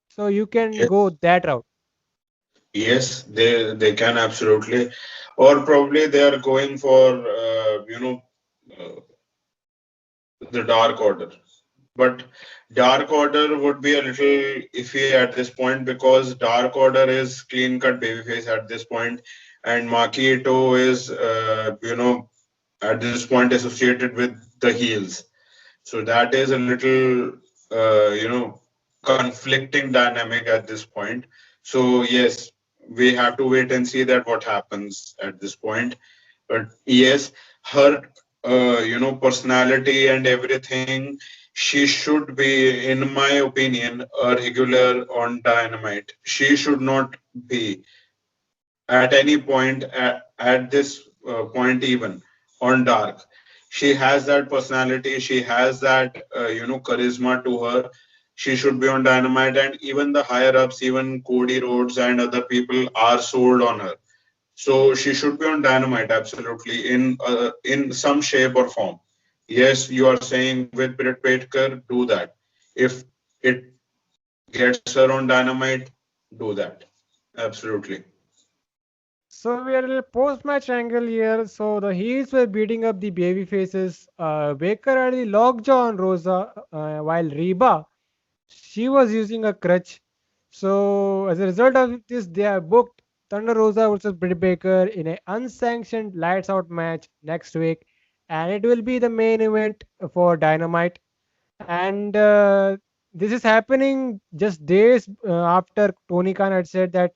So you can Yes, go that route. yes, they can absolutely, or probably they are going for uh, the Dark Order. But Dark Order would be a little iffy at this point because Dark Order is clean cut babyface at this point, and Maki Ito is at this point associated with the heels. So that is a little conflicting dynamic at this point. So yes, we have to wait and see that what happens at this point. But yes, her personality and everything, she should be, in my opinion, a regular on Dynamite. She should not be at any point at this point even on Dark. She has that personality, she has that charisma to her. She should be on Dynamite, and even the higher ups, even Cody Rhodes and other people are sold on her. So she should be on Dynamite absolutely in some shape or form. Yes, you are saying with Britt Baker, do that. If it gets her on Dynamite, do that. Absolutely. So we are in a post-match angle here. So the heels were beating up the baby faces. Baker had the lockjaw on Rosa, while Reba, she was using a crutch. So as a result of this, they have booked Thunder Rosa versus Britt Baker in a unsanctioned lights out match next week, and it will be the main event for Dynamite. And this is happening just days after Tony Khan had said that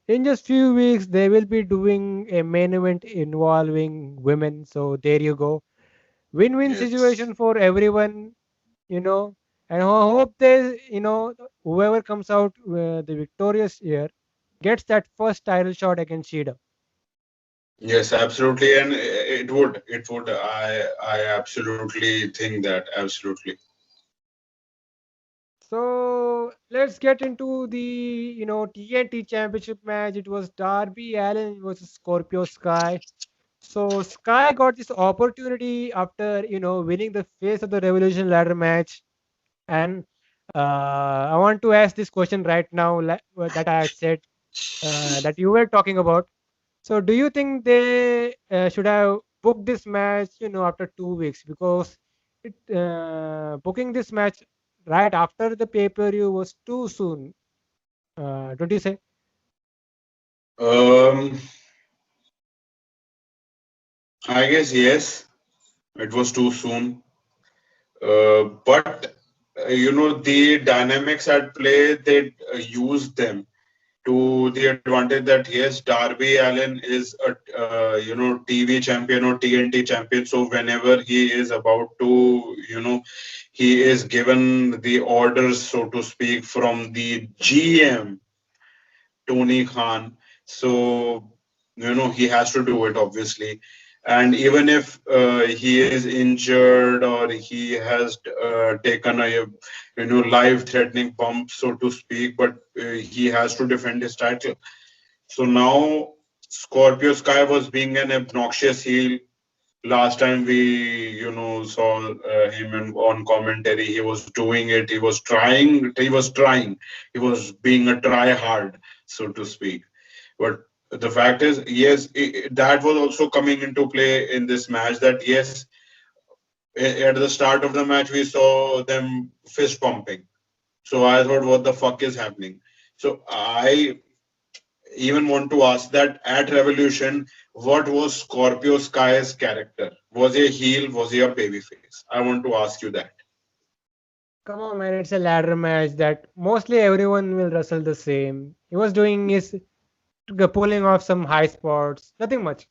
in just few weeks they will be doing a main event involving women. So there you go, win-win Yes. situation for everyone, you know. And I hope they, whoever comes out the victorious here gets that first title shot against Shida. Yes, absolutely. And it would. I absolutely think that. Absolutely. So let's get into the TNT Championship match. It was Darby Allin versus Scorpio Sky. So Sky got this opportunity after winning the Face of the Revolution ladder match, and I want to ask this question right now that I had said that you were talking about. So do you think they should have booked this match, after 2 weeks? Because booking this match right after the pay-per-view was too soon. Don't you say? Um, I guess yes. It was too soon. But the dynamics at play, they used them to the advantage that yes, Darby Allin is a TV champion or TNT champion. So whenever he is about to, he is given the orders, so to speak, from the GM Tony Khan. So, he has to do it, obviously. And even if he is injured or he has taken a, life-threatening bump, so to speak, but he has to defend his title. So now Scorpio Sky was being an obnoxious heel. Last time we, saw him on commentary, he was doing it. He was trying. He was trying. He was being a try hard, so to speak. But the fact is, yes, that was also coming into play in this match. That yes, at the start of the match we saw them fist pumping. So I thought, what the fuck is happening? So I even want to ask that at Revolution, what was Scorpio Sky's character? Was he a heel? Was he a babyface? I want to ask you that. Come on, man, it's a ladder match that mostly everyone will wrestle the same. He was doing his pulling off some high spots, nothing much.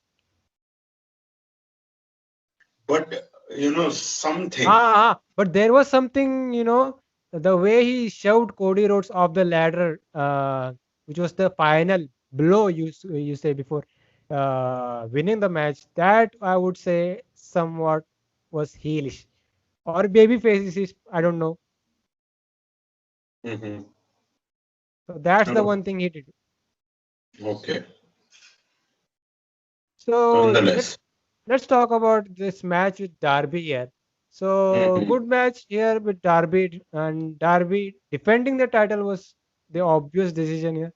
But something. But there was something, the way he shoved Cody Rhodes off the ladder, which was the final blow you say before winning the match. That I would say somewhat was heelish or baby faces. I don't know. Hmm. So that's the No, one thing he did. okay. So Nonetheless. let's talk about this match with Darby here. So Hmm. good match here with Darby, and Darby defending the title was the obvious decision here.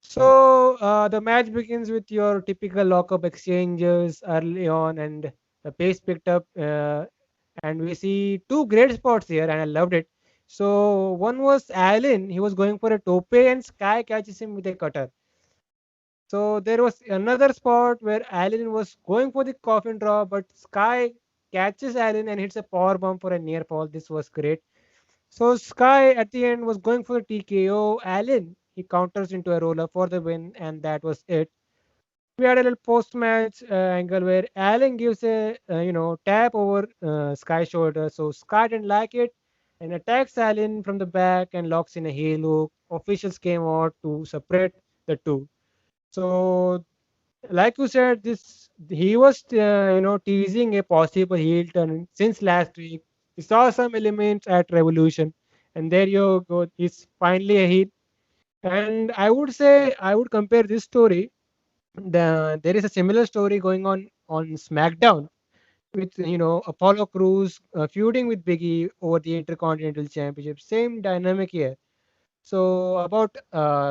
So the match begins with your typical lockup exchanges early on, and the pace picked up, and we see two great spots here, and I loved it. So one was Allen; he was going for a tope, and Sky catches him with a cutter. So there was another spot where Allen was going for the coffin drop, but Sky catches Allen and hits a power bomb for a near fall. This was great. So Sky at the end was going for a TKO. Allen he counters into a roller for the win, and that was it. We had a little post-match angle where Allen gives a tap over Sky's shoulder. So Sky didn't like it and attacks Allen from the back and locks in a heel hook. Officials came out to separate the two. So like you said, this he was teasing a possible heel turn since last week. We saw some elements at Revolution, and there you go. He's finally a heel. And I would say I would compare this story. There is a similar story going on SmackDown with Apollo Crews feuding with Biggie over the Intercontinental Championship. Same dynamic here. So about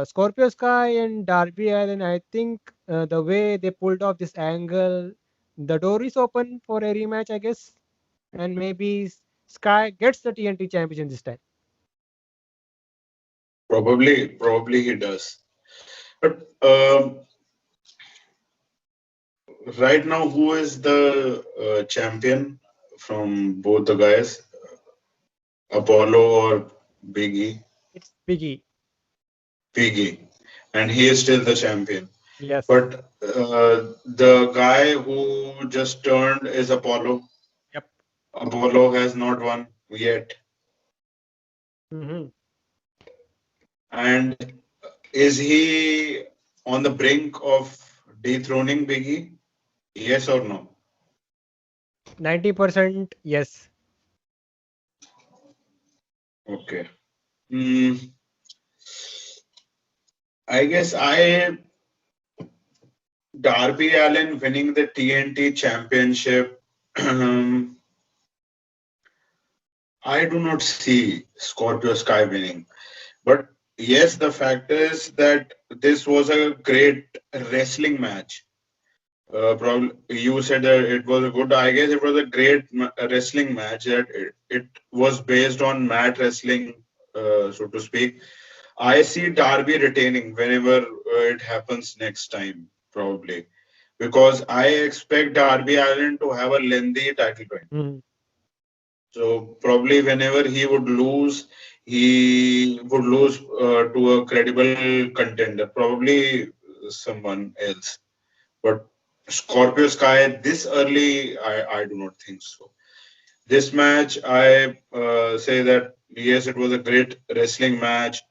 Scorpio Sky and Darby Allin, I think the way they pulled off this angle, the door is open for a rematch, I guess, and maybe Sky gets the TNT Championship this time. Probably he does. But right now, who is the champion from both the guys, Apollo or Biggie? It's Biggie. Biggie, and he is still the champion. Yes. But the guy who just turned is Apollo. Yep. Apollo has not won yet. Mm-hmm. And is he on the brink of dethroning Biggie? Yes or no? 90% yes. Okay. Hmm. I guess Darby Allin winning the TNT Championship. I do not see Scorpio Sky winning. But yes, the fact is that this was a great wrestling match. Probably you said that it was a good. I guess it was a great wrestling match. That it was based on mat wrestling, so to speak. I see Darby retaining whenever it happens next time, probably, because I expect Darby Allin to have a lengthy title reign. Mm-hmm. So probably whenever he would lose to a credible contender, probably someone else. But Scorpio Sky this early, I do not think so. This match, I say that yes, it was a great wrestling match.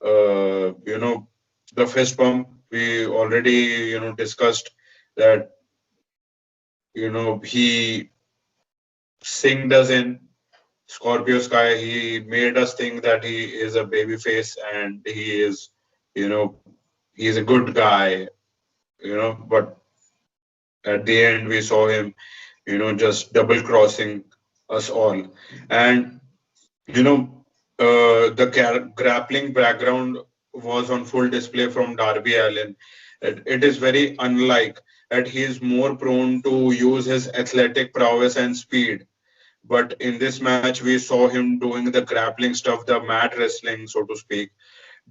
You know, the fist pump we already discussed that he synced us in. Scorpio Sky, he made us think that he is a babyface and he is, you know, he's a good guy, but at the end we saw him, just double crossing us all. And, you know, the grappling background was on full display from Darby Allin. It is very unlike that he is more prone to use his athletic prowess and speed. But in this match, we saw him doing the grappling stuff, the mat wrestling, so to speak.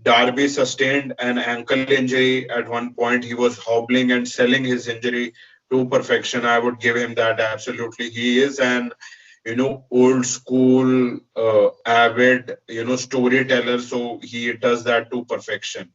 Darby sustained an ankle injury at one point. He was hobbling and selling his injury to perfection. I would give him that absolutely. He is an old school, avid storyteller. So he does that to perfection.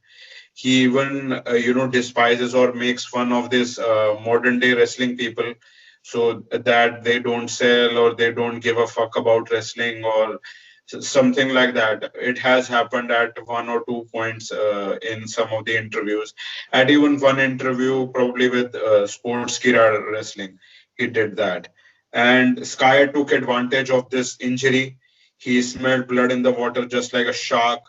He even despises or makes fun of this modern day wrestling people, so that they don't sell or they don't give a fuck about wrestling or something like that. It has happened at one or two points in some of the interviews. At even one interview, probably with Sports Kira Wrestling, he did that. And Sky took advantage of this injury. He smelled blood in the water just like a shark,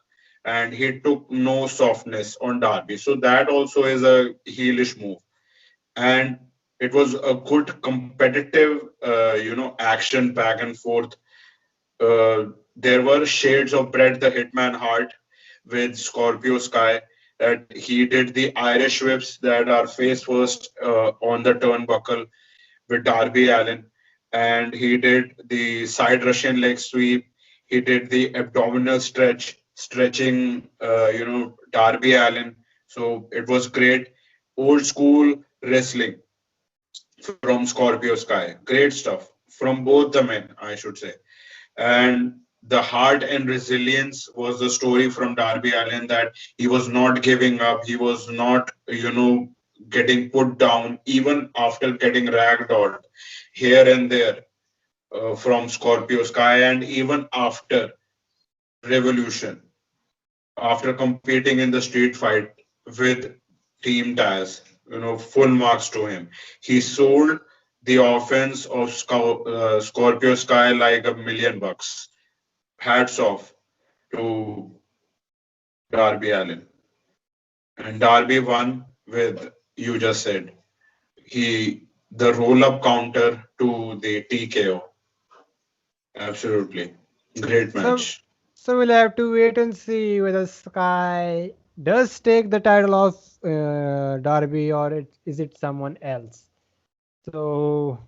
and he took no softness on Darby. So that also is a heelish move. And it was a good competitive, action back and forth. There were shades of Bret the Hitman Hart with Scorpio Sky, that he did the Irish whips that are face first on the turnbuckle with Darby Allin, and he did the side Russian leg sweep. He did the abdominal stretching, Darby Allin. So it was great. Old school wrestling from Scorpio Sky. Great stuff from both the men, I should say. And the heart and resilience was the story from Darby Allin, that he was not giving up. He was not, getting put down even after getting ragdolled here and there from Scorpio Sky, and even after Revolution, after competing in the street fight with Team Taz, full marks to him. He sold the offense of Scorpio Sky like $1 million. Hats off to Darby Allin. And Darby won with, you just said, the roll up counter to the TKO. Absolutely. Great So, match. so we'll have to wait and see whether Sky does take the title of Darby, or is it someone else. So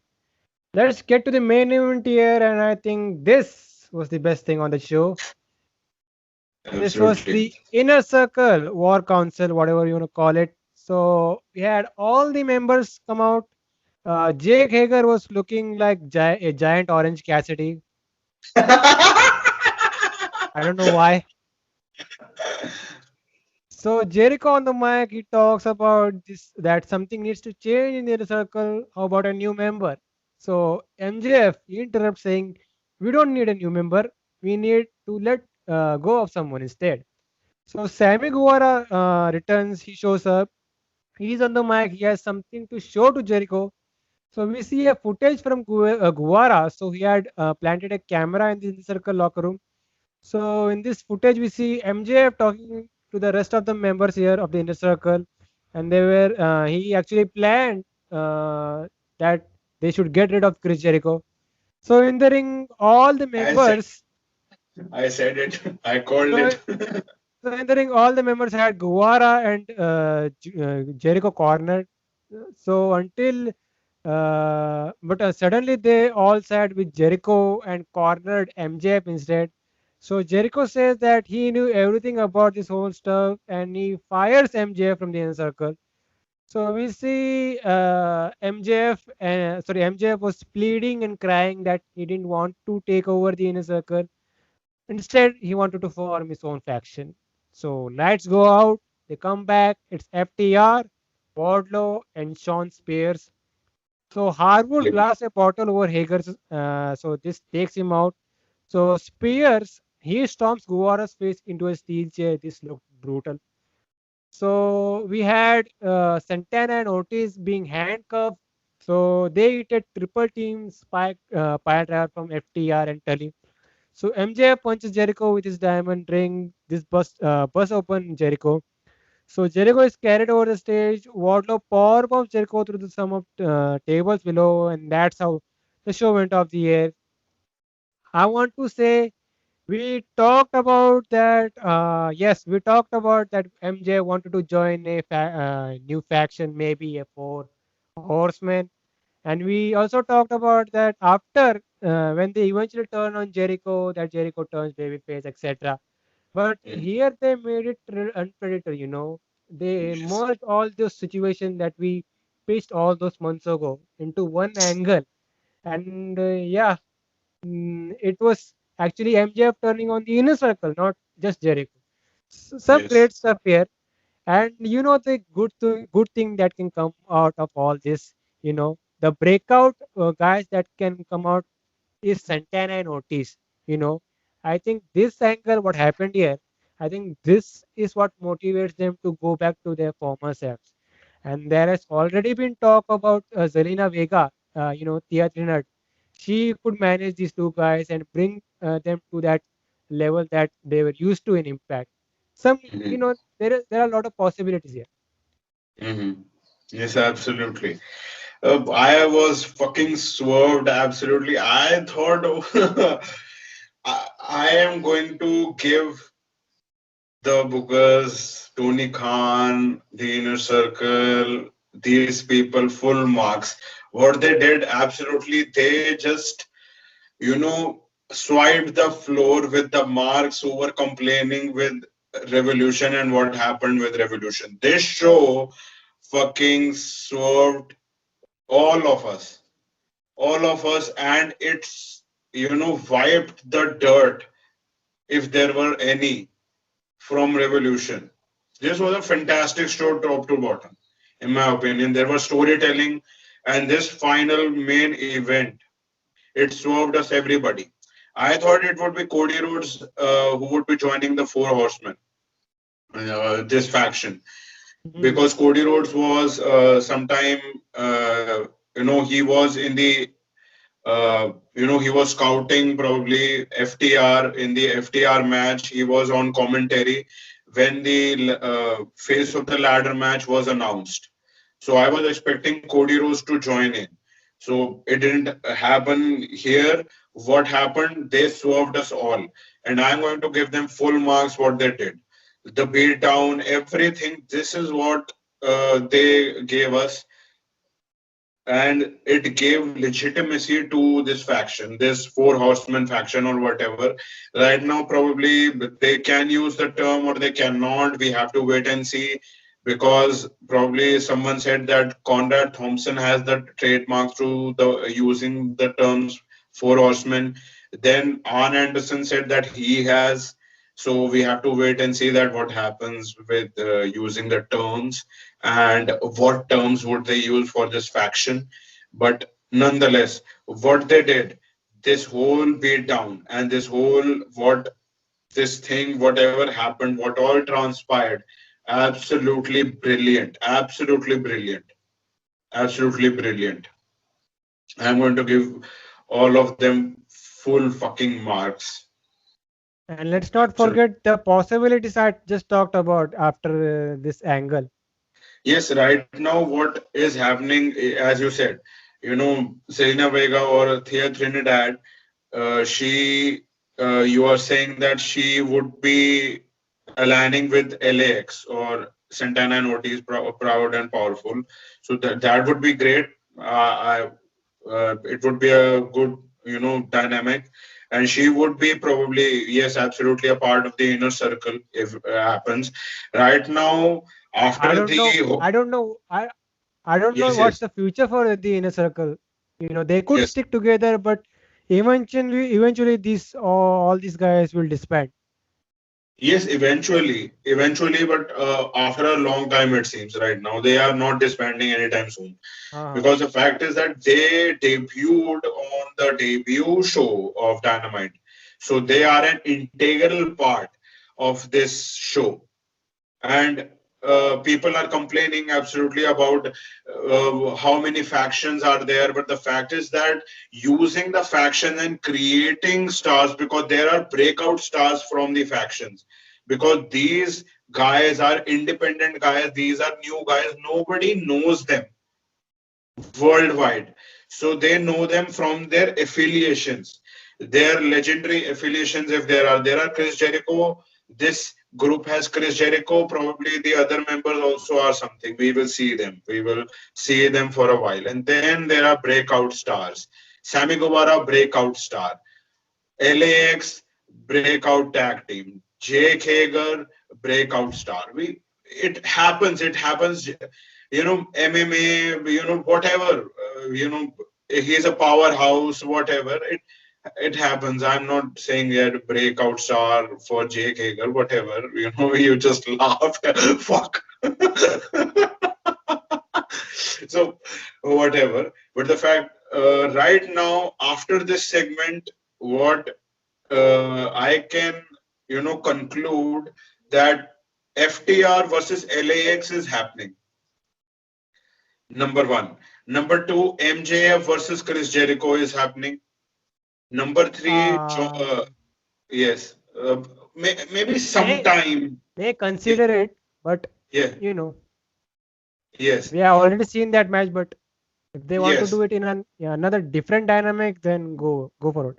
let's get to the main event here, and I think this was the best thing on the show. This was Absolutely. the Inner Circle War Council, whatever you want to call it. So we had all the members come out. Jake Hager was looking like a giant Orange Cassidy. I don't know why. So Jericho on the mic, he talks about this, that something needs to change in the Inner Circle. How about a new member? So MJF he interrupts saying, "We don't need a new member. We need to let go of someone instead." So Sammy Guevara returns. He shows up. He's on the mic. He has something to show to Jericho. So we see a footage from Guevara. So he had planted a camera in the Inner Circle locker room. So in this footage, we see MJF talking to the rest of the members here of the Inner Circle, and they were he actually planned that they should get rid of Chris Jericho. So in the ring, all the I said, members. I said it. I called So, it. so in the ring, all the members had Guevara and Jericho cornered. So until, but suddenly they all sat with Jericho and cornered MJF instead. So Jericho says that he knew everything about this whole stuff, and he fires MJF from the inner circle. So we see MJF was pleading and crying that he didn't want to take over the inner circle. Instead, he wanted to form his own faction. So lights go out, they come back. It's FTR, Wardlow, and Sean Spears. So Harwood blasts a bottle over Hager's. So this takes him out. So Spears he stomps Guevara's face into a steel chair. This looked brutal. So we had Santana and Ortiz being handcuffed. So they hit a triple team spike pile driver from FTR and Tully. So MJF punches Jericho with his diamond ring. This bust open Jericho. So Jericho is carried over the stage. Wardlow power bombs Jericho through the some of tables below, and that's how the show went off the air. I want to say We talked about that. Yes, we talked about that. MJ wanted to join a new faction, maybe a four horsemen, and we also talked about that after when they eventually turn on Jericho, that Jericho turns babyface, etc. But Mm. here they made it unpredictable. They Yes. merged all those situations that we pitched all those months ago into one angle, and yeah, it was actually MJF turning on the inner circle, not just Jericho. Some Yes. great stuff here, and the good thing that can come out of all this, the breakout guys that can come out is Santana and Ortiz. You know, I think this angle, what happened here, I think this is what motivates them to go back to their former selves. And there has already been talk about Zelina Vega, Tia Trinidad. She could manage these two guys and bring them to that level that they were used to in Impact. Some, Mm-hmm. there are a lot of possibilities here. Mm-hmm. Yes, absolutely. I was fucking swerved. Absolutely. I thought I am going to give the Bookers, Tony Khan, the Inner Circle, these people full marks. What they did, absolutely, they just, swiped the floor with the marks who were complaining with Revolution and what happened with Revolution. This show fucking swerved all of us, and it's, wiped the dirt if there were any from Revolution. This was a fantastic show, top to bottom, in my opinion. There was storytelling, and this final main event, it swerved us everybody. I thought it would be Cody Rhodes who would be joining the Four Horsemen, this faction, Mhm. because Cody Rhodes was sometime, he was in the he was scouting probably FTR in the FTR match. He was on commentary when the face of the ladder match was announced. So I was expecting Cody Rhodes to join in. So it didn't happen here. What happened? They swerved us all, and I'm going to give them full marks what they did. The beat down, everything. This is what they gave us, and it gave legitimacy to this faction, this four horsemen faction or whatever. Right now, probably they can use the term or they cannot. We have to wait and see, because probably someone said that Conrad Thompson has the trademark to the using the terms four horsemen. Then Arn Anderson said that he has. So we have to wait and see that what happens with using the terms, and what terms would they use for this faction. But nonetheless, what they did, this whole beatdown and this whole what this thing, whatever happened, what all transpired, absolutely brilliant, absolutely brilliant, absolutely brilliant. I'm going to give all of them full fucking marks. And let's not Absolutely. forget the possibilities I just talked about after this angle. Yes, right now what is happening, as you said, Selena Vega or Thea Trinidad, you are saying that she would be aligning with LAX or Santana and Ortiz, proud and powerful. So that would be great. It would be a good, dynamic, and she would be probably, yes, absolutely a part of the inner circle if happens. Right now, I after don't know. the I don't know. I don't know yes, what's yes, the future for the inner circle. They could yes. stick together, but eventually all these guys will disband. Yes, eventually, but after a long time, it seems right now they are not disbanding anytime soon. Uh-huh. Because the fact is that they debuted on the debut show of Dynamite, so they are an integral part of this show. And people are complaining absolutely about how many factions are there, but the fact is that using the faction and creating stars, because there are breakout stars from the factions, because these guys are independent guys, these are new guys, nobody knows them worldwide, so they know them from their affiliations. their legendary affiliations, if there are Chris Jericho. This group has Chris Jericho. Probably the other members also are something. We will see them. We will see them for a while. And then there are breakout stars. Sammy Guevara, breakout star. LAX, breakout tag team. Jake Hager, breakout star. It happens. It happens. MMA. Whatever. He's a powerhouse. Whatever. It happens. I'm not saying yet breakout star for Jake Hager, whatever. You just laugh. Fuck. So, whatever. But the fact, right now, after this segment, what I can, conclude that FTR versus LAX is happening. Number one. Number two, MJF versus Chris Jericho is happening. Number three, yes, maybe sometime. They consider it, but Yeah, yes, we have already seen that match. But if they want to yes, do it in another different dynamic, then go for it.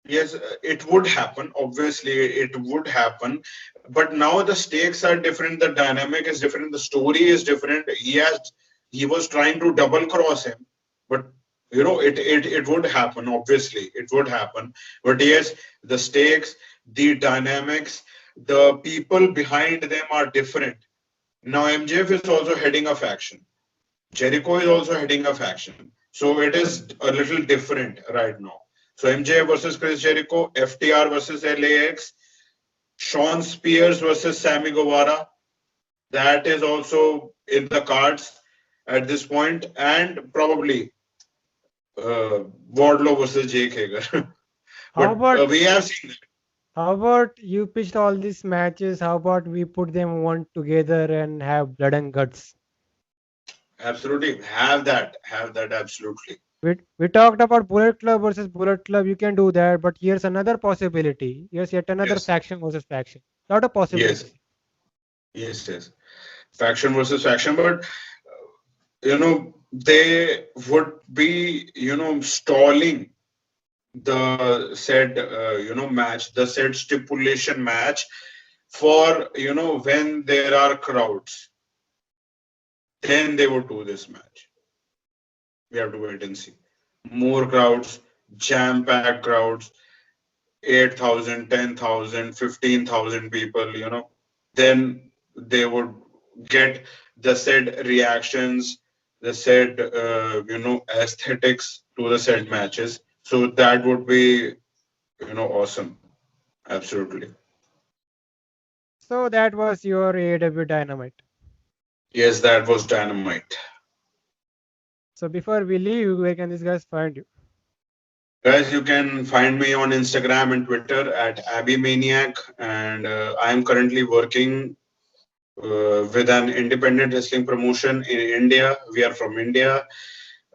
yes. It would happen. Obviously, it would happen. But now the stakes are different. The dynamic is different. The story is different. He was trying to double cross him, but it would happen. Obviously, it would happen. But yes, the stakes, the dynamics, the people behind them are different. Now MJF is also heading a faction. Jericho is also heading a faction. So it is a little different right now. So MJF versus Chris Jericho, FTR versus LAX, Sean Spears versus Sammy Guevara. That is also in the cards at this point, and probably Wardlow versus Jake Hager. How But about we have seen that. how about you pitched all these matches? How about we put them one together and have blood and guts? Absolutely. Have that absolutely. We talked about Bullet Club versus Bullet Club. You can do that, but here's another possibility. Here's yet another Yes. faction versus faction. Not a possibility. Yes. Yes. Faction versus faction, but they would be, stalling the said, match, the said stipulation match for, when there are crowds. Then they would do this match. We have to wait and see. More crowds, jam-packed crowds, 8,000, 10,000, 15,000 people, then they would get the said reactions, the said, aesthetics to the said matches. So that would be, awesome. Absolutely. So that was your AEW Dynamite. Yes, that was Dynamite. So before we leave, where can these guys find you? Guys, you can find me on Instagram and Twitter at AbiManiac, and I'm currently working with an independent wrestling promotion in India. We are from India.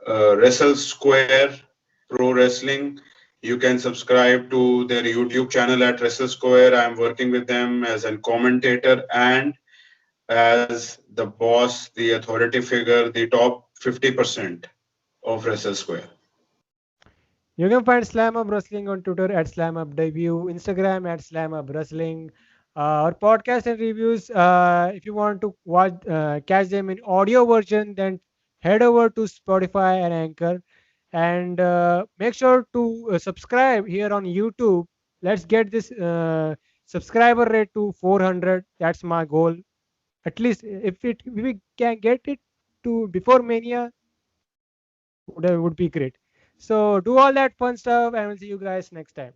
Wrestle Square Pro Wrestling. You can subscribe to their YouTube channel at Wrestle Square. I'm working with them as a commentator and as the boss, the authority figure, the top 50% of Wrestle Square. You can find Slamhub Wrestling on Twitter at Slamhub Debut, Instagram at Slamhub Wrestling. Our podcast and reviews. If you want to catch them in audio version, then head over to Spotify and Anchor, and make sure to subscribe here on YouTube. Let's get this subscriber rate to 400. That's my goal. At least if we can get it to before Mania, would be great. So do all that fun stuff, and we'll see you guys next time.